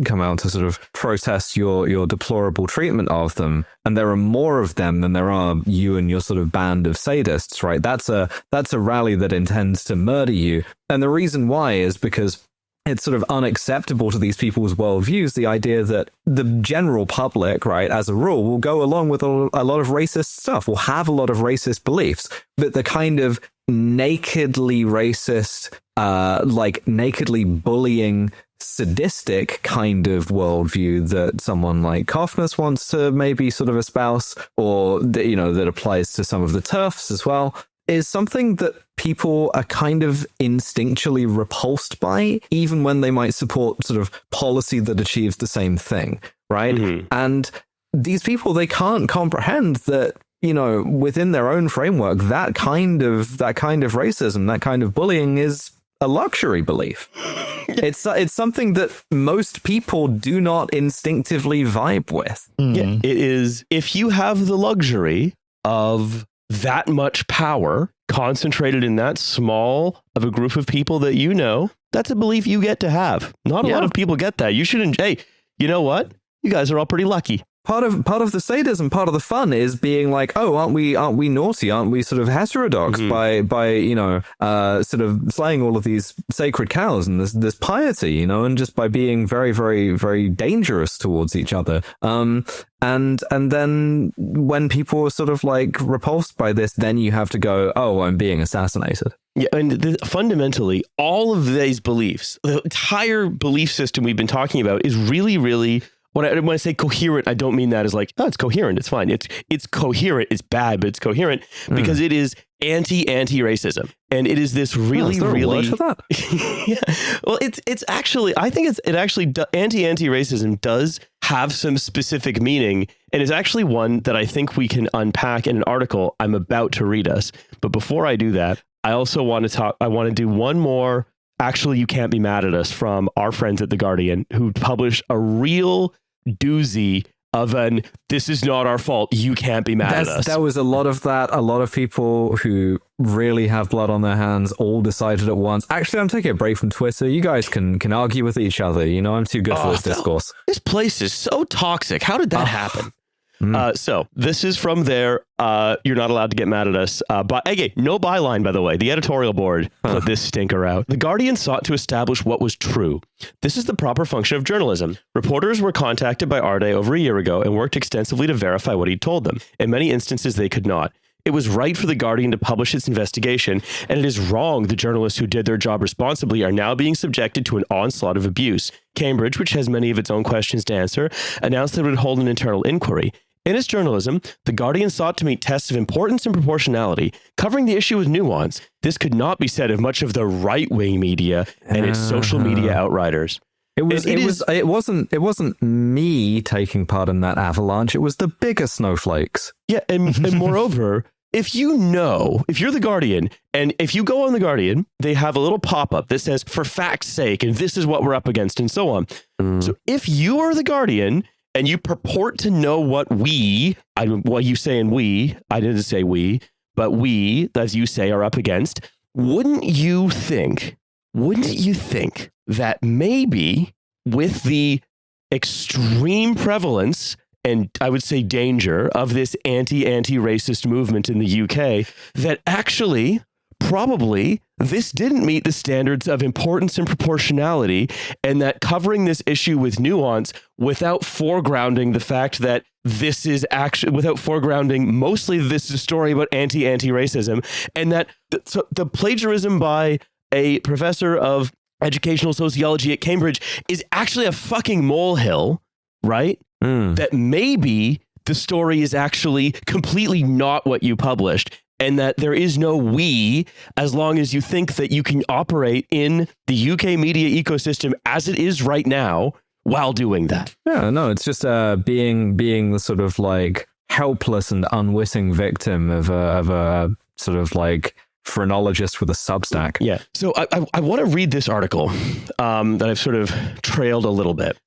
come out to sort of protest your deplorable treatment of them, and there are more of them than there are you and your sort of band of sadists, right? That's a rally that intends to murder you, and the reason why is because it's sort of unacceptable to these people's worldviews, the idea that the general public, right, as a rule, will go along with a lot of racist stuff, will have a lot of racist beliefs, but the kind of nakedly racist, like nakedly bullying, sadistic kind of worldview that someone like Kofnas wants to maybe sort of espouse, or that applies to some of the TERFs as well, is something that people are kind of instinctually repulsed by, even when they might support sort of policy that achieves the same thing, right? Mm-hmm. And these people, they can't comprehend that, within their own framework, that kind of racism, that kind of bullying is a luxury belief. It's something that most people do not instinctively vibe with. Mm-hmm. Yeah, it is. If you have the luxury of that much power concentrated in that small of a group of people that that's a belief you get to have. Not a lot of people get that. You shouldn't. Hey, you know what? You guys are all pretty lucky. Part of the sadism, part of the fun is being like, oh, aren't we naughty? Aren't we sort of heterodox by sort of slaying all of these sacred cows and this piety, and just by being very, very, very dangerous towards each other. And then when people are sort of like repulsed by this, then you have to go, oh, I'm being assassinated. Yeah, and fundamentally, all of these beliefs, the entire belief system we've been talking about is really, really. When I say coherent, I don't mean that as like, oh, it's coherent. It's fine. It's coherent. It's bad, but it's coherent because it is anti-racism. And it is this really, is there a word for that? Yeah. Well, it's actually, I think anti-racism does have some specific meaning. And it's actually one that I think we can unpack in an article I'm about to read us. But before I do that, I also want to do one more. Actually, you can't be mad at us from our friends at The Guardian, who published a real doozy of this is not our fault. You can't be mad at us. There was a lot of that. A lot of people who really have blood on their hands all decided at once. Actually, I'm taking a break from Twitter. You guys can argue with each other. I'm too good for this discourse. This place is so toxic. How did that happen? So this is from their you're not allowed to get mad at us. But again, no byline, by the way. The editorial board put this stinker out. The Guardian sought to establish what was true. This is the proper function of journalism. Reporters were contacted by Arday over a year ago and worked extensively to verify what he'd told them. In many instances, they could not. It was right for The Guardian to publish its investigation, and it is wrong the journalists who did their job responsibly are now being subjected to an onslaught of abuse. Cambridge, which has many of its own questions to answer, announced that it would hold an internal inquiry. In its journalism, The Guardian sought to meet tests of importance and proportionality, covering the issue with nuance. This could not be said of much of the right-wing media and its social media outriders. It wasn't me taking part in that avalanche. It was the bigger snowflakes. Yeah, and moreover, if you're The Guardian, and if you go on The Guardian, they have a little pop-up that says, for fact's sake, and this is what we're up against, and so on. So if you are The Guardian, and you purport to know what you saying we, I didn't say we, but we, as you say, are up against, wouldn't you think that maybe with the extreme prevalence and I would say danger of this anti-racist movement in the UK that actually probably this didn't meet the standards of importance and proportionality, and that covering this issue with nuance without foregrounding the fact that this is actually, without foregrounding mostly this is a story about anti-racism, and that the plagiarism by a professor of educational sociology at Cambridge is actually a fucking molehill, right? That maybe the story is actually completely not what you published, and that there is no we, as long as you think that you can operate in the UK media ecosystem as it is right now while doing that. Yeah, no, it's just being the sort of like helpless and unwitting victim of a sort of like phrenologist with a Substack. Yeah. So I want to read this article that I've sort of trailed a little bit,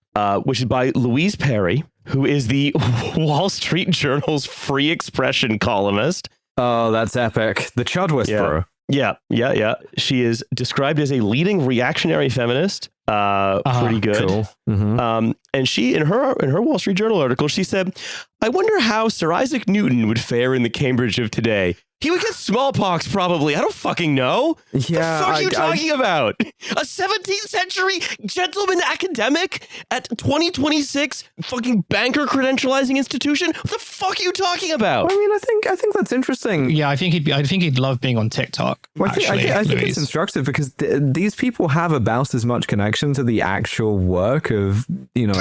which is by Louise Perry, who is the Wall Street Journal's free expression columnist. Oh, that's epic. The Chud Whisperer. Yeah. She is described as a leading reactionary feminist. Pretty good. Cool. Mm-hmm. And she, in her Wall Street Journal article, she said, "I wonder how Sir Isaac Newton would fare in the Cambridge of today. He would get smallpox, probably. I don't fucking know. Yeah, What the fuck are you talking about? A 17th century gentleman academic at 2026 fucking banker credentializing institution? What the fuck are you talking about?" I mean, I think that's interesting. Yeah, I think he'd love being on TikTok. Well, I think Louise. it's instructive because these people have about as much connection to the actual work of,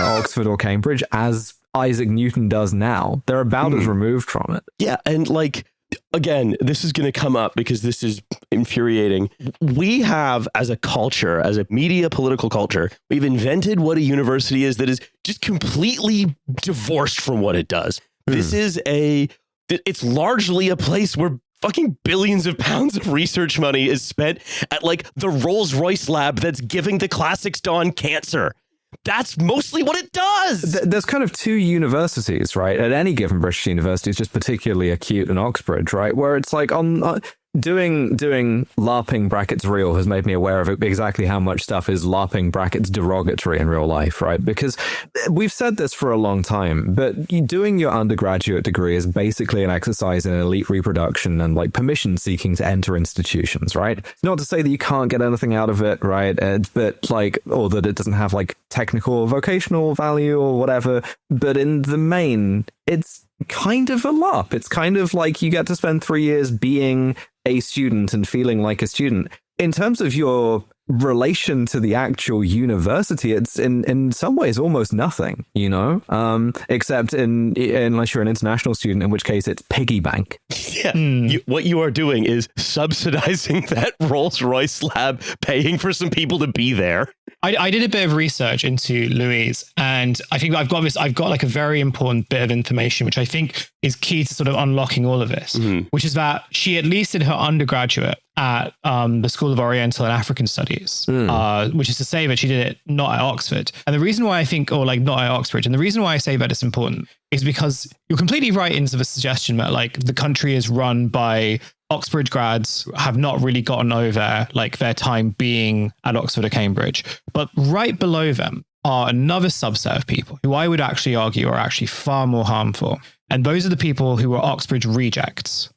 Oxford or Cambridge as Isaac Newton does now. They're about as removed from it. Yeah, and like, again, this is going to come up because this is infuriating. We have, as a culture, as a media political culture, we've invented what a university is that is just completely divorced from what it does. This is it's largely a place where fucking billions of pounds of research money is spent at like the Rolls-Royce lab that's giving the classics dawn cancer. That's mostly what it does. There's kind of two universities, right? At any given British university, it's just particularly acute in Oxbridge, right? Where it's like doing LARPing brackets real has made me aware of exactly how much stuff is LARPing brackets derogatory in real life, right? Because we've said this for a long time, but doing your undergraduate degree is basically an exercise in elite reproduction and like permission seeking to enter institutions, right? It's not to say that you can't get anything out of it, right? But like, or that it doesn't have like technical or vocational value or whatever. But in the main, it's kind of a LARP. It's kind of like you get to spend 3 years being a student and feeling like a student. In terms of your relation to the actual university, it's in some ways almost nothing, except unless you're an international student, in which case it's piggy bank. Yeah. What you are doing is subsidizing that Rolls-Royce lab, paying for some people to be there. I did a bit of research into Louise, and I think I've got like a very important bit of information, which I think is key to sort of unlocking all of this, which is that she, at least in her undergraduate at the School of Oriental and African Studies, which is to say that she did it not at Oxford. And the reason why I think, or like not at Oxbridge, and the reason why I say that it's important is because you're completely right into the suggestion that like the country is run by Oxbridge grads have not really gotten over like their time being at Oxford or Cambridge. But right below them are another subset of people who I would actually argue are actually far more harmful. And those are the people who are Oxbridge rejects.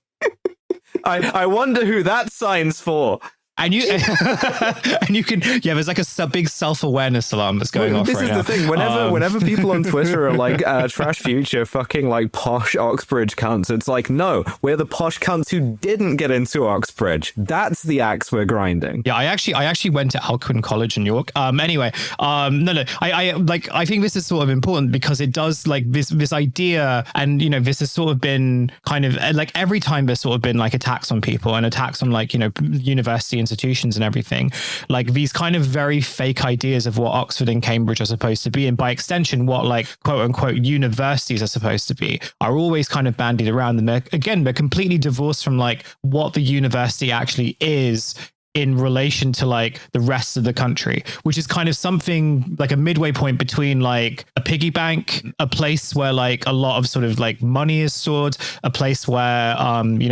I wonder who that sign's for. And you can, there's like a big self-awareness alarm that's going off right now. This is the thing. Whenever people on Twitter are like, trash future, fucking like posh Oxbridge cunts, it's like, no, we're the posh cunts who didn't get into Oxbridge. That's the axe we're grinding. Yeah, I actually went to Alcuin College in York. Anyway, I think this is sort of important because it does like this idea, and this has sort of been kind of like every time there's sort of been like attacks on people and attacks on like university institutions and everything, like these kind of very fake ideas of what Oxford and Cambridge are supposed to be, and by extension what like quote unquote universities are supposed to be, are always kind of bandied around. And they're completely divorced from like what the university actually is in relation to like the rest of the country, which is kind of something like a midway point between like a piggy bank, a place where like a lot of sort of like money is stored, a place where,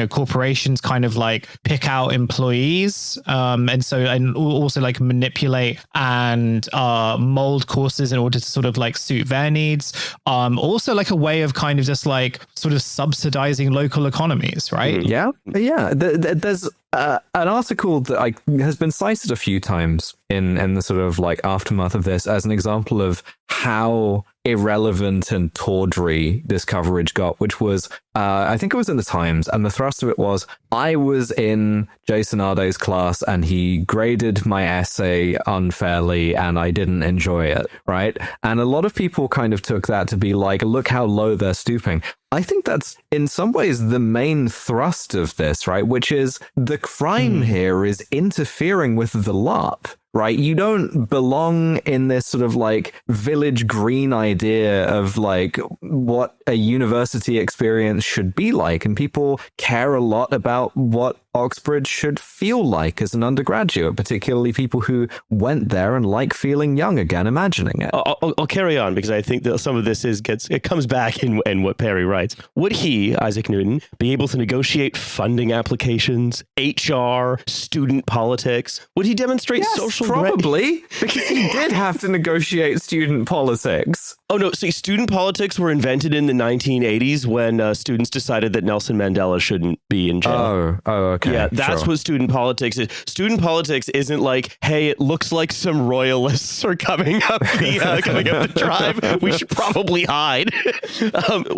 corporations kind of like pick out employees, and also like manipulate and mold courses in order to sort of like suit their needs. Also like a way of kind of just like sort of subsidizing local economies, right? Yeah. There's an article that has been cited a few times in the sort of like aftermath of this as an example of how irrelevant and tawdry this coverage got, which was, I think it was in the Times, and the thrust of it was, I was in Jason Arday's class and he graded my essay unfairly and I didn't enjoy it, right? And a lot of people kind of took that to be like, look how low they're stooping. I think that's in some ways the main thrust of this, right? Which is the crime here is interfering with the LARP, right? You don't belong in this sort of like village green idea of like what a university experience should be like. And people care a lot about what Oxbridge should feel like as an undergraduate, particularly people who went there and like feeling young again, imagining it. I'll carry on because I think that some of this it comes back in what Perry writes. Would he, Isaac Newton, be able to negotiate funding applications, HR, student politics? Would he demonstrate social probably, because he did have to negotiate student politics. Oh, no. See, student politics were invented in the 1980s when students decided that Nelson Mandela shouldn't be in jail. Oh, okay. Yeah, that's what student politics is. Student politics isn't like, hey, it looks like some royalists are coming up the drive. We should probably hide.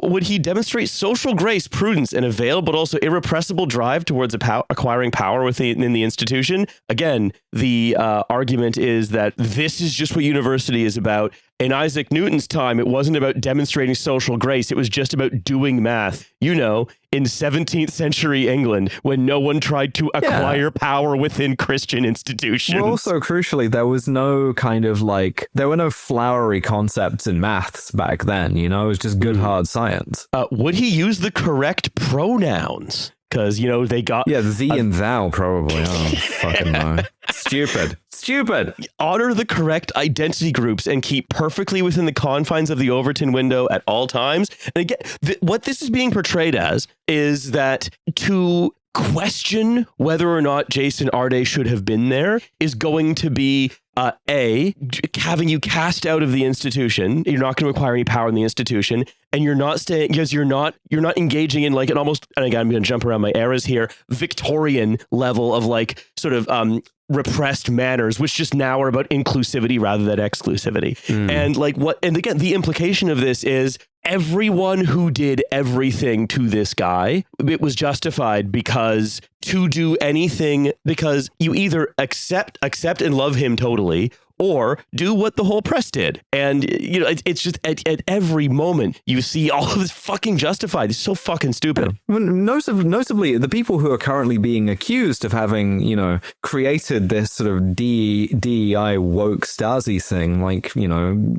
Would he demonstrate social grace, prudence, and a veiled but also irrepressible drive towards acquiring power within the institution? Again, the argument is that this is just what university is about. In Isaac Newton's time, it wasn't about demonstrating social grace. It was just about doing math. You know, in 17th century England, when no one tried to acquire power within Christian institutions. Well, also, crucially, there was no kind of like, there were no flowery concepts in maths back then, you know? It was just good, hard science. Would he use the correct pronouns? Because, they got... Yeah, thee and thou, probably. I don't fucking know. Stupid. Honor the correct identity groups and keep perfectly within the confines of the Overton window at all times. And again, what this is being portrayed as is that to question whether or not Jason Arday should have been there is going to be having you cast out of the institution. You're not going to acquire any power in the institution, and you're not staying because you're not engaging in like an almost, and again, I'm going to jump around my eras here, Victorian level of like sort of repressed manners, which just now are about inclusivity rather than exclusivity. And again, the implication of this is everyone who did everything to this guy, it was justified because to do anything, because you either accept and love him totally, or do what the whole press did. And, it's just at every moment you see all of this fucking justified. It's so fucking stupid. Well, notably, the people who are currently being accused of having, created this sort of DEI woke Stasi thing, like,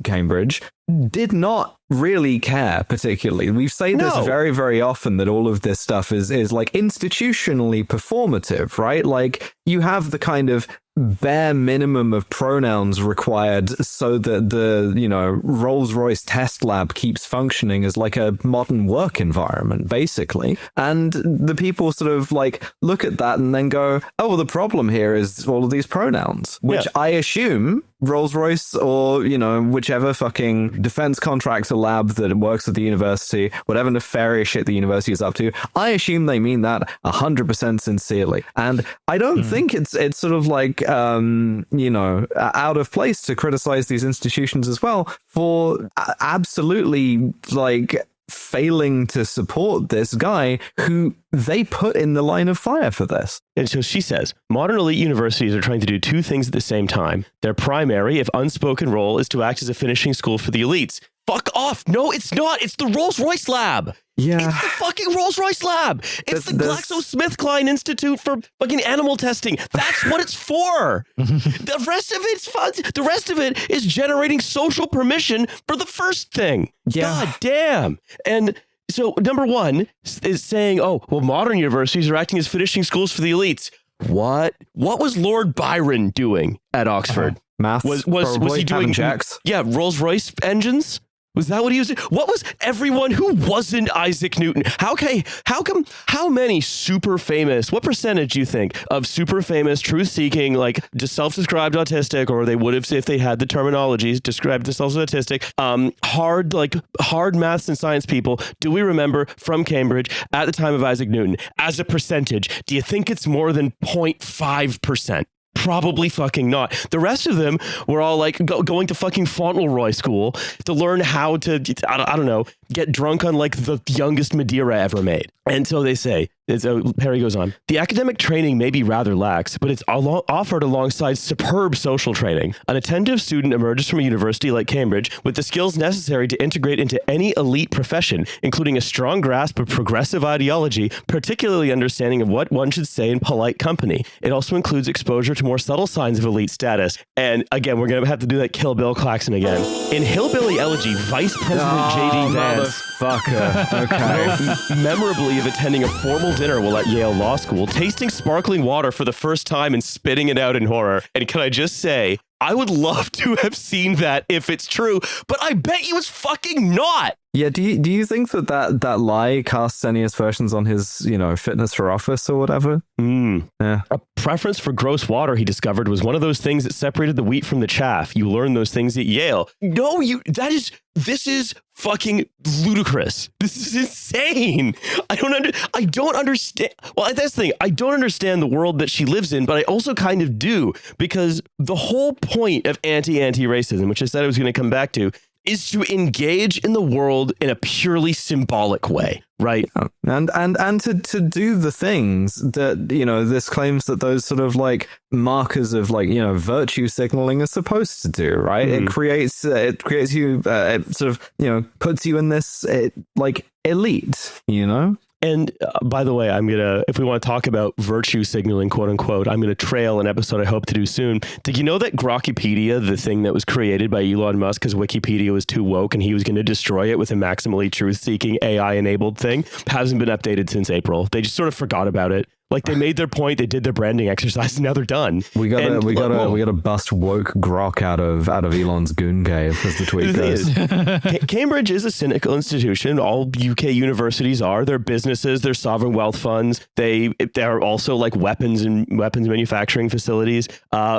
Cambridge, did not really care particularly. We've said this very, very often that all of this stuff is like institutionally performative, right? Like you have the kind of bare minimum of pronouns required so that the, Rolls-Royce test lab keeps functioning as like a modern work environment, basically. And the people sort of like look at that and then go, oh, well, the problem here is all of these pronouns, which I assume Rolls-Royce or, whichever fucking defense contractor lab that works at the university, whatever nefarious shit the university is up to, I assume they mean that 100% sincerely. And I don't think it's sort of like, out of place to criticize these institutions as well for absolutely like failing to support this guy who they put in the line of fire for this. And so she says, modern elite universities are trying to do two things at the same time. Their primary, if unspoken role, is to act as a finishing school for the elites. Fuck off. No, it's not. It's the Rolls-Royce lab. Yeah. It's the fucking Rolls-Royce lab. It's the GlaxoSmithKline Institute for fucking animal testing. That's what it's for. The rest of it's fun. The rest of it is generating social permission for the first thing. Yeah. God damn. And so number one is saying, oh, well, modern universities are acting as finishing schools for the elites. What was Lord Byron doing at Oxford? Maths. Was probably, he doing having jacks? Yeah, Rolls-Royce engines? Was that what he was doing? What was everyone who wasn't Isaac Newton? How many super famous, what percentage do you think of super famous, truth-seeking, like just self-described autistic, or they would have if they had the terminologies, described themselves as autistic, hard maths and science people do we remember from Cambridge at the time of Isaac Newton? As a percentage, do you think it's more than 0.5%? Probably fucking not. The rest of them were all like going to fucking Fauntleroy school to learn how to, I don't know, get drunk on like the youngest Madeira ever made. And so they say, Perry goes on, the academic training may be rather lax, but it's offered alongside superb social training. An attentive student emerges from a university like Cambridge with the skills necessary to integrate into any elite profession, including a strong grasp of progressive ideology, particularly understanding of what one should say in polite company. It also includes exposure to more subtle signs of elite status. And again, we're going to have to do that Kill Bill klaxon again. In Hillbilly Elegy, Vice President J.D. Vance, Okay. memorably of attending a formal dinner while at Yale Law School, tasting sparkling water for the first time and spitting it out in horror. And can I just say, I would love to have seen that if it's true, but I bet you it's fucking not. Yeah, do you think that lie casts any aspersions on his, fitness for office or whatever? Yeah. A preference for gross water, he discovered, was one of those things that separated the wheat from the chaff. You learn those things at Yale. No, this is fucking ludicrous. This is insane. I don't understand. Well, that's the thing. I don't understand the world that she lives in, but I also kind of do, because the whole point of anti-racism, which I said I was going to come back to, is to engage in the world in a purely symbolic way, right? And to do the things that, this claims that those sort of like markers of like, virtue signaling are supposed to do, right? Mm-hmm. It creates you, it sort of, puts you in this like elite, And by the way, if we want to talk about virtue signaling, quote unquote, I'm going to trail an episode I hope to do soon. Did you know that Grokkipedia, the thing that was created by Elon Musk because Wikipedia was too woke and he was going to destroy it with a maximally truth-seeking AI-enabled thing, hasn't been updated since April. They just sort of forgot about it. Like they made their point, they did their branding exercise, and now they're done. We gotta bust woke grok out of Elon's goon cave, as the tweet goes. Cambridge is a cynical institution. All UK universities are. They're businesses. They're sovereign wealth funds. They're also like weapons manufacturing facilities.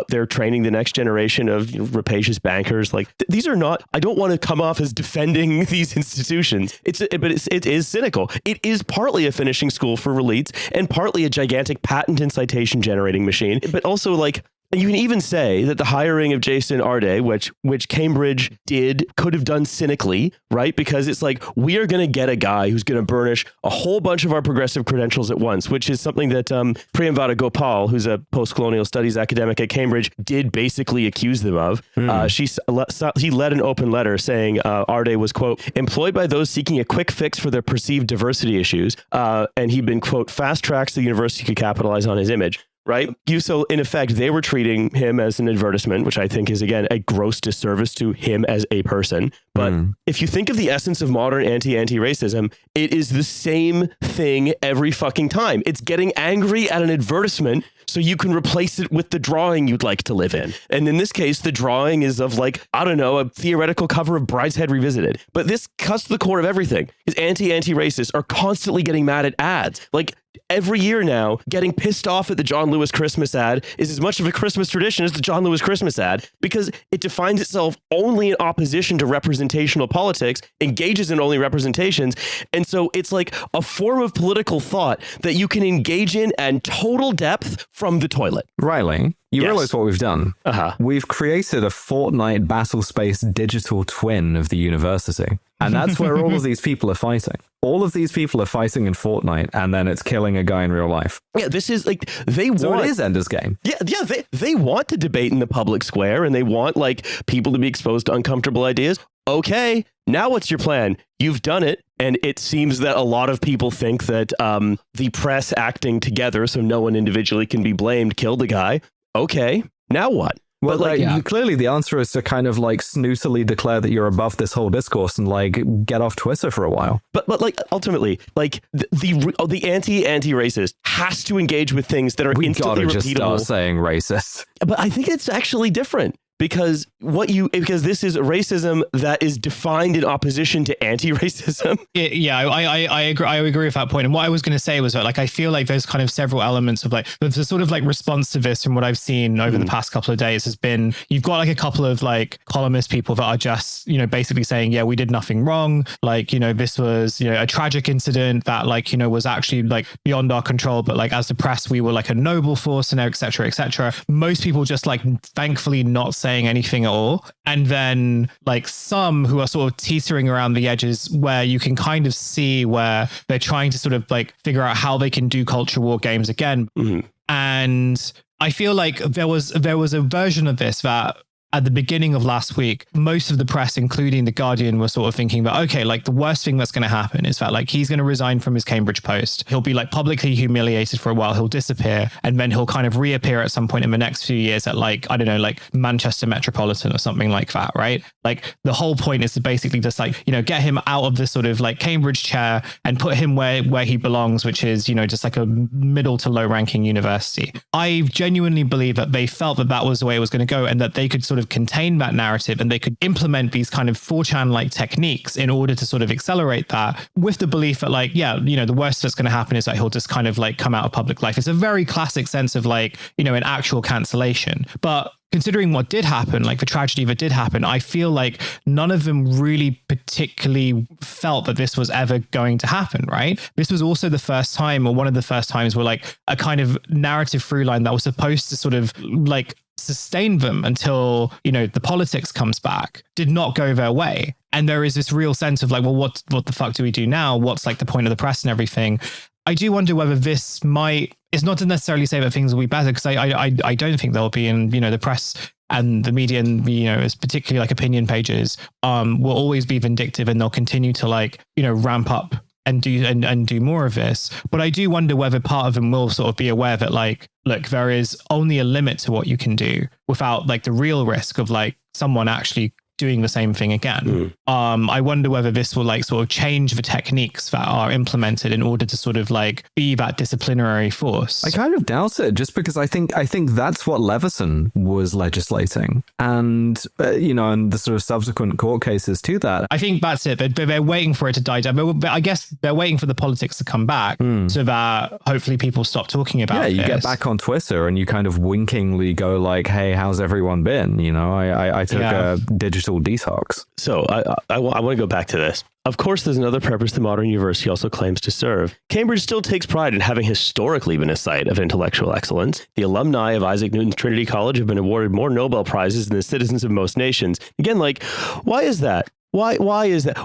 They're training the next generation of rapacious bankers. Like these are not. I don't want to come off as defending these institutions. It is cynical. It is partly a finishing school for elites and partly a gigantic patent and citation generating machine, but also like you can even say that the hiring of Jason Arday, which Cambridge could have done cynically, right? Because it's like, we are going to get a guy who's going to burnish a whole bunch of our progressive credentials at once, which is something that Priyamvada Gopal, who's a post-colonial studies academic at Cambridge, did basically accuse them of. He led an open letter saying Arday was, quote, employed by those seeking a quick fix for their perceived diversity issues. And he'd been, quote, fast tracks the university could capitalize on his image. Right. So in effect, they were treating him as an advertisement, which I think is, again, a gross disservice to him as a person. But if you think of the essence of modern anti-racism, it is the same thing every fucking time. It's getting angry at an advertisement so you can replace it with the drawing you'd like to live in. And in this case, the drawing is of like, I don't know, a theoretical cover of Brideshead Revisited. But this cuts to the core of everything. Is anti-racists are constantly getting mad at ads. Like every year now, getting pissed off at the John Lewis Christmas ad is as much of a Christmas tradition as the John Lewis Christmas ad, because it defines itself only in opposition to representational politics, engages in only representations. And so it's like a form of political thought that you can engage in and total depth from the toilet. Riley, you realize what we've done? We've created a Fortnite battle space digital twin of the university. And that's where all of these people are fighting. All of these people are fighting in Fortnite, and then it's killing a guy in real life. Yeah, this is like, So it is Ender's Game. Yeah, they want to debate in the public square, and they want like people to be exposed to uncomfortable ideas. Okay, now what's your plan? You've done it, and it seems that a lot of people think that the press acting together, so no one individually can be blamed, killed the guy. Okay, now what? Well, clearly the answer is to kind of like snootily declare that you're above this whole discourse and like get off Twitter for a while. But like ultimately, like the anti-racist has to engage with things that are instantly repeatable. Just start saying racist. But I think it's actually different. Because this is racism that is defined in opposition to anti-racism. I agree. I agree with that point. And what I was going to say was that, like, I feel like there's kind of several elements of like the sort of like response to this from what I've seen over the past couple of days has been, you've got like a couple of like columnist people that are just, basically saying, yeah, we did nothing wrong. Like, this was, a tragic incident that like, was actually like beyond our control. But like, as the press, we were like a noble force and et cetera, et cetera. Most people just like, thankfully not saying anything at all. And then like some who are sort of teetering around the edges where you can kind of see where they're trying to sort of like figure out how they can do culture war games again. And I feel like there was a version of this that at the beginning of last week, most of the press, including The Guardian, were sort of thinking that, okay, like the worst thing that's going to happen is that like he's going to resign from his Cambridge post. He'll be like publicly humiliated for a while. He'll disappear. And then he'll kind of reappear at some point in the next few years at like, I don't know, like Manchester Metropolitan or something like that, right? Like the whole point is to basically just like, get him out of this sort of like Cambridge chair and put him where he belongs, which is, just like a middle to low ranking university. I genuinely believe that they felt that was the way it was going to go and that they could sort of contain that narrative and they could implement these kind of 4chan like techniques in order to sort of accelerate that with the belief that like, the worst that's going to happen is that he'll just kind of like come out of public life. It's a very classic sense of like, an actual cancellation. But considering what did happen, like the tragedy that did happen, I feel like none of them really particularly felt that this was ever going to happen, right? This was also the first time, or one of the first times, where like a kind of narrative through line that was supposed to sort of like sustain them until, the politics comes back, did not go their way. And there is this real sense of like, well, what the fuck do we do now? What's like the point of the press and everything? I do wonder whether this it's not to necessarily say that things will be better, because I don't think they'll be in, the press and the media and, it's particularly like opinion pages will always be vindictive and they'll continue to like, ramp up and do more of this. But I do wonder whether part of them will sort of be aware that like, look, there is only a limit to what you can do without like the real risk of like someone actually doing the same thing again. I wonder whether this will like sort of change the techniques that are implemented in order to sort of like be that disciplinary force. I kind of doubt it, just because I think that's what Leveson was legislating, and and the sort of subsequent court cases to that. I think that's it. They're waiting for it to die down. But I guess they're waiting for the politics to come back so that hopefully people stop talking about it. Yeah, you get back on Twitter and you kind of winkingly go like, "Hey, how's everyone been?" I took a digital detox. So I want to go back to this. Of course, there's another purpose the modern university also claims to serve. Cambridge still takes pride in having historically been a site of intellectual excellence. The alumni of Isaac Newton's Trinity College have been awarded more Nobel Prizes than the citizens of most nations. Again, like, why is that? Why is that?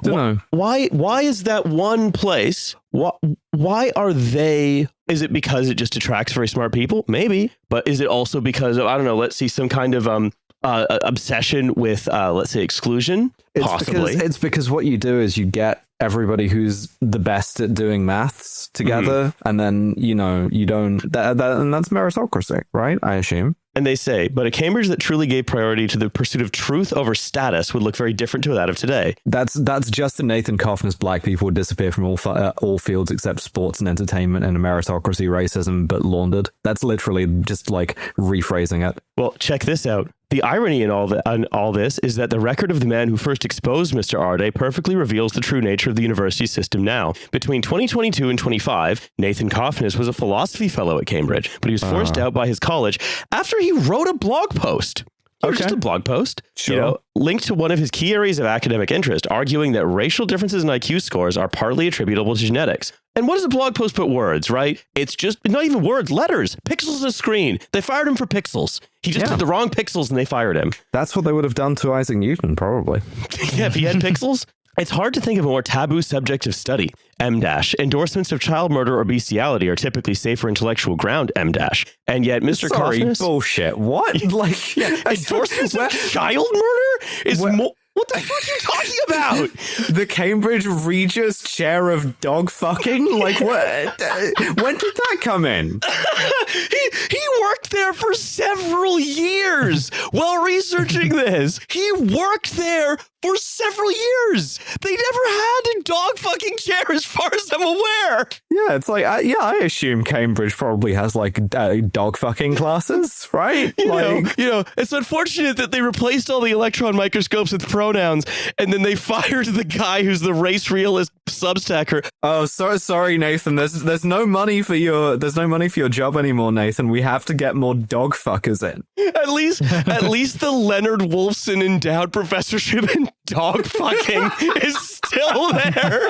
Why is that one place? Why are they? Is it because it just attracts very smart people? Maybe. But is it also because of, I don't know, let's see, some kind of obsession with, let's say, exclusion? Possibly. It's because what you do is you get everybody who's the best at doing maths together, and then, you don't, and that's meritocracy, right? I assume. And they say, but a Cambridge that truly gave priority to the pursuit of truth over status would look very different to that of today. That's Justin Nathan Coffman's black people would disappear from all fields except sports and entertainment and a meritocracy racism, but laundered. That's literally just like rephrasing it. Well, check this out. The irony in all this is that the record of the man who first exposed Mr. Arday perfectly reveals the true nature of the university system now. Between 2022 and 25, Nathan Coffman was a philosophy fellow at Cambridge, but he was forced out by his college after he wrote a blog post. Just a blog post, sure. Linked to one of his key areas of academic interest, arguing that racial differences in IQ scores are partly attributable to genetics. And what does a blog post but words, right? It's just not even words, letters, pixels on the screen. They fired him for pixels. He just did the wrong pixels and they fired him. That's what they would have done to Isaac Newton, probably. Yeah, if he had pixels. It's hard to think of a more taboo subject of study. M-. Endorsements of child murder or bestiality are typically safer intellectual ground, M-. And yet Mr. Coffman... bullshit. What? Endorsements of child murder is more... What the fuck are you talking about? The Cambridge Regis chair of dog fucking? Like, what? When did that come in? He worked there for several years while researching this. He worked there for several years. They never had a dog fucking chair as far as I'm aware. Yeah, it's like, I assume Cambridge probably has like dog fucking classes, right? You know, it's unfortunate that they replaced all the electron microscopes with pronouns, and then they fired the guy who's the race realist Substacker. Oh, sorry, Nathan. There's no money for your job anymore, Nathan. We have to get more dog fuckers in. At least the Leonard Wolfson endowed professorship in dog fucking is still there.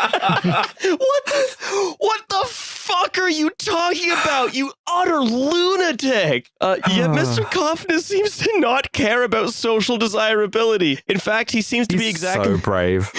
What the fuck are you talking about, you utter lunatic? Yet Mr. Kaufman seems to not care about social desirability. In fact, he seems to be exactly so brave.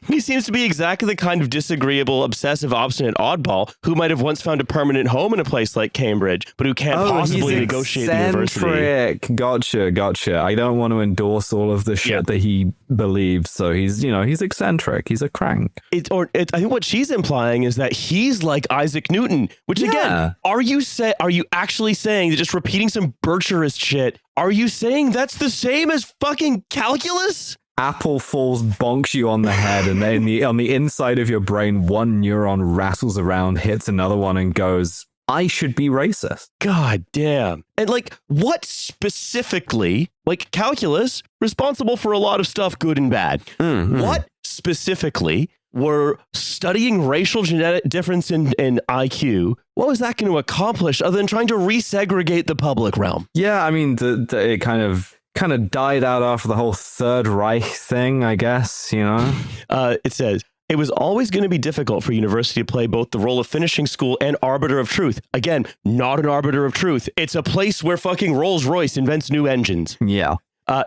He seems to be exactly the kind of disagreeable, obsessive, obstinate oddball who might have once found a permanent home in a place like Cambridge, but who can't possibly negotiate the university. Gotcha. I don't want to endorse all of the shit that he believes. So he's eccentric. He's a crank. I think what she's implying is that he's like Isaac Newton, which again, are you actually saying that just repeating some Bircherist shit, are you saying that's the same as fucking calculus? Apple falls, bonks you on the head, and then on the inside of your brain, one neuron rattles around, hits another one, and goes, I should be racist. God damn. And like, what specifically, like calculus, responsible for a lot of stuff, good and bad. Mm-hmm. What specifically were studying racial genetic difference in IQ? What was that going to accomplish other than trying to resegregate the public realm? Yeah, I mean, it kind of died out after the whole Third Reich thing, I guess, you know? It says, it was always going to be difficult for university to play both the role of finishing school and arbiter of truth. Again, not an arbiter of truth. It's a place where fucking Rolls-Royce invents new engines. Yeah.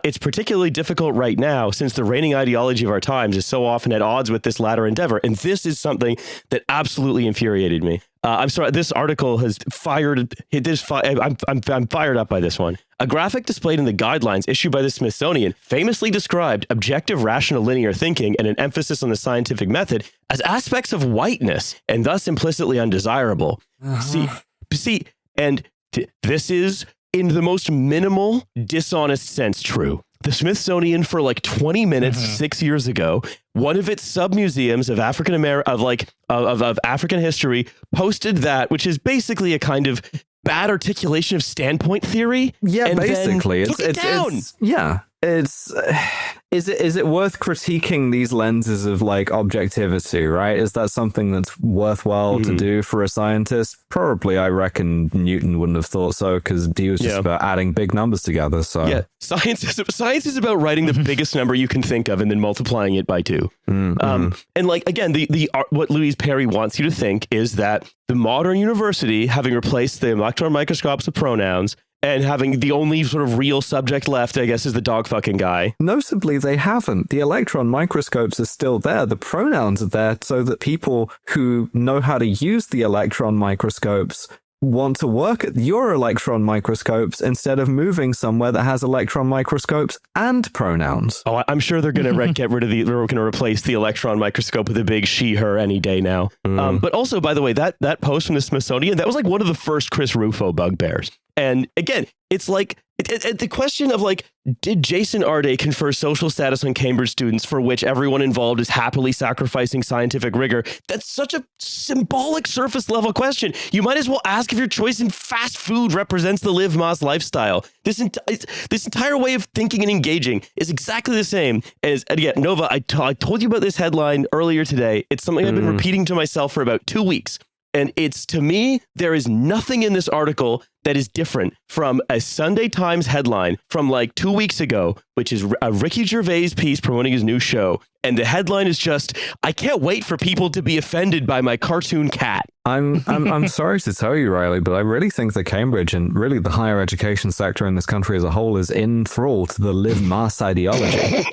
It's particularly difficult right now since the reigning ideology of our times is so often at odds with this latter endeavor. And this is something that absolutely infuriated me. I'm sorry, this article has fired. I'm fired up by this one. A graphic displayed in the guidelines issued by the Smithsonian famously described objective rational linear thinking and an emphasis on the scientific method as aspects of whiteness and thus implicitly undesirable. See, this is in the most minimal, dishonest sense true. The Smithsonian, for like 20 minutes, 6 years ago, one of its sub-museums of of African history posted that, which is basically a kind of bad articulation of standpoint theory. Yeah, and basically, took it down. Is it worth critiquing these lenses of like objectivity, right? Is that something that's worthwhile to do for a scientist? Probably. I reckon Newton wouldn't have thought so because he was just about adding big numbers together. So yeah, science is about writing the biggest number you can think of and then multiplying it by 2. And like, again, the what Louise Perry wants you to think is that the modern university, having replaced the electron microscopes with pronouns, and having the only sort of real subject left, I guess, is the dog fucking guy. Notably, they haven't. The electron microscopes are still there. The pronouns are there so that people who know how to use the electron microscopes want to work at your electron microscopes instead of moving somewhere that has electron microscopes and pronouns. Oh, I'm sure they're going to get rid of they're going to replace the electron microscope with a big she, her any day now. But also, by the way, that post from the Smithsonian, that was like one of the first Chris Rufo bugbears. And again, it's like the question of like, did Jason Arday confer social status on Cambridge students for which everyone involved is happily sacrificing scientific rigor? That's such a symbolic surface level question. You might as well ask if your choice in fast food represents the Live Mas lifestyle. This entire way of thinking and engaging is exactly the same as, and again, Nova, I told you about this headline earlier today. It's something I've been repeating to myself for about 2 weeks. And it's, to me, there is nothing in this article that is different from a Sunday Times headline from like 2 weeks ago, which is a Ricky Gervais piece promoting his new show. And the headline is just, I can't wait for people to be offended by my cartoon cat. I'm sorry to tell you, Riley, but I really think that Cambridge and really the higher education sector in this country as a whole is in thrall to the Live Mas ideology.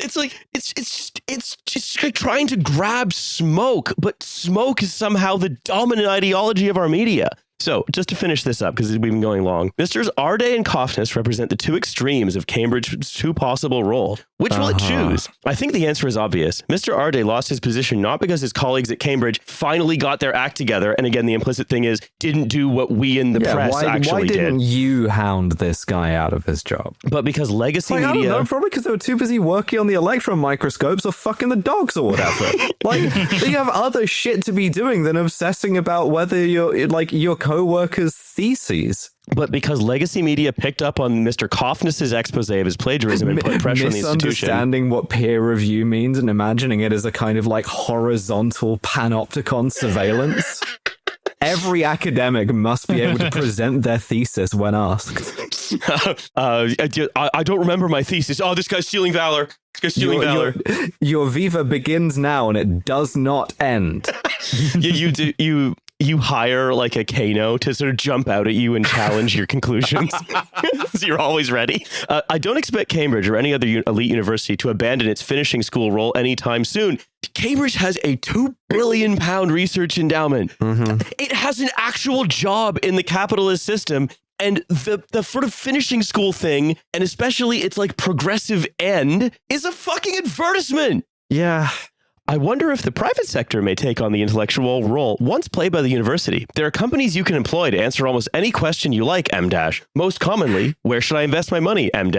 It's just like trying to grab smoke, but smoke is somehow the dominant ideology of our media. So just to finish this up, because we've been going long, Mr. Arday and Coffness represent the two extremes of Cambridge's two possible role. Which will it choose? I think the answer is obvious. Mr. Arday lost his position not because his colleagues at Cambridge finally got their act together, and again, the implicit thing is didn't do what we in the press actually did. Why didn't you hound this guy out of his job? But because legacy media... I don't know, probably because they were too busy working on the electron microscopes or fucking the dogs or whatever. Like, they have other shit to be doing than obsessing about whether your co-workers' theses. But because legacy media picked up on Mr. Coffness's expose of his plagiarism and put pressure on the institution. Misunderstanding what peer review means and imagining it as a kind of like horizontal panopticon surveillance. Every academic must be able to present their thesis when asked. I don't remember my thesis. Oh, this guy's stealing valor. This guy's stealing valor. Your Viva begins now and it does not end. You hire like a Kano to sort of jump out at you and challenge your conclusions. So you're always ready. I don't expect Cambridge or any other elite university to abandon its finishing school role anytime soon. Cambridge has a £2 billion research endowment. It has an actual job in the capitalist system. And the sort of finishing school thing, and especially its like progressive end, is a fucking advertisement. Yeah. I wonder if the private sector may take on the intellectual role once played by the university. There are companies you can employ to answer almost any question you like, M-. Most commonly, where should I invest my money, M-.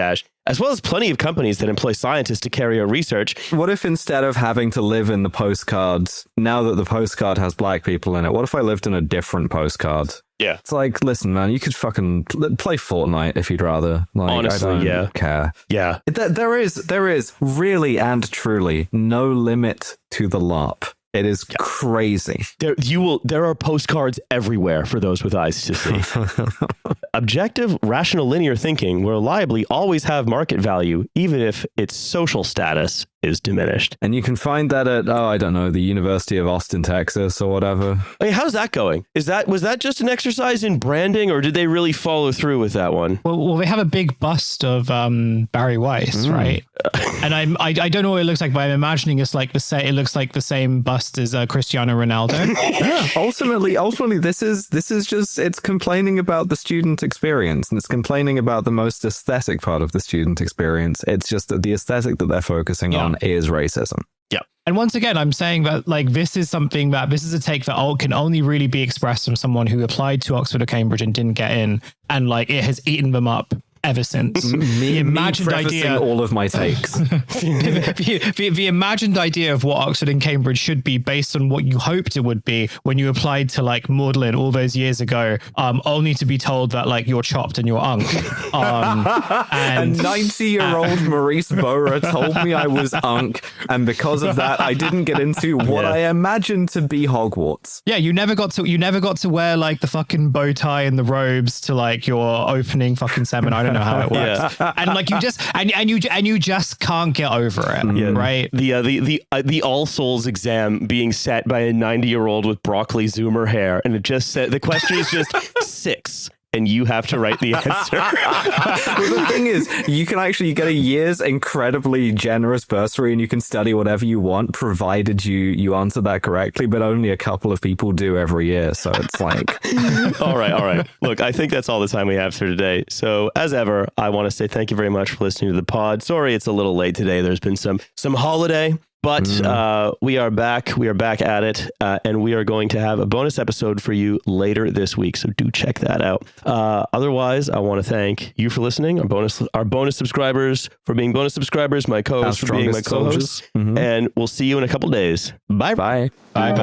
As well as plenty of companies that employ scientists to carry out research. What if instead of having to live in the postcards, now that the postcard has black people in it, what if I lived in a different postcard? Yeah. It's like, listen, man, you could fucking play Fortnite if you'd rather. Like, honestly, I don't care. Yeah. There is really and truly no limit to the LARP. It is crazy. There are postcards everywhere for those with eyes to see. Objective, rational, linear thinking will reliably always have market value, even if its social status is diminished. And you can find that at, I don't know, the University of Austin, Texas or whatever. I mean, how's that going? Was that just an exercise in branding, or did they really follow through with that one? Well, they have a big bust of Barry Weiss, right? And I don't know what it looks like, but I'm imagining it looks like the same bust as Cristiano Ronaldo. Yeah. Ultimately, this is just, it's complaining about the student experience, and it's complaining about the most aesthetic part of the student experience. It's just that the aesthetic that they're focusing on is racism. Yeah. And once again, I'm saying that like this is a take that can only really be expressed from someone who applied to Oxford or Cambridge and didn't get in, and like it has eaten them up ever since. The imagined idea, all of my takes. the imagined idea of what Oxford and Cambridge should be based on what you hoped it would be when you applied to like Magdalen all those years ago, only to be told that like you're chopped and you're unk. And a 90-year-old Maurice Bora told me I was unk, and because of that, I didn't get into what I imagined to be Hogwarts. Yeah, you never got to wear like the fucking bow tie and the robes to like your opening fucking seminar. I don't know how it works. And like you just and you just can't get over it, right? The All Souls exam being set by a 90-year-old with broccoli zoomer hair, and it just said the question is just 6. And you have to write the answer. Well, the thing is, you can actually get a year's incredibly generous bursary, and you can study whatever you want, provided you answer that correctly. But only a couple of people do every year, so it's like. All right. Look, I think that's all the time we have for today. So, as ever, I want to say thank you very much for listening to the pod. Sorry, it's a little late today. There's been some holiday. But we are back. We are back at it, and we are going to have a bonus episode for you later this week. So do check that out. Otherwise, I want to thank you for listening. Our bonus subscribers for being bonus subscribers. My co-hosts for being my co-hosts. And we'll see you in a couple days. Bye. Bye. Bye.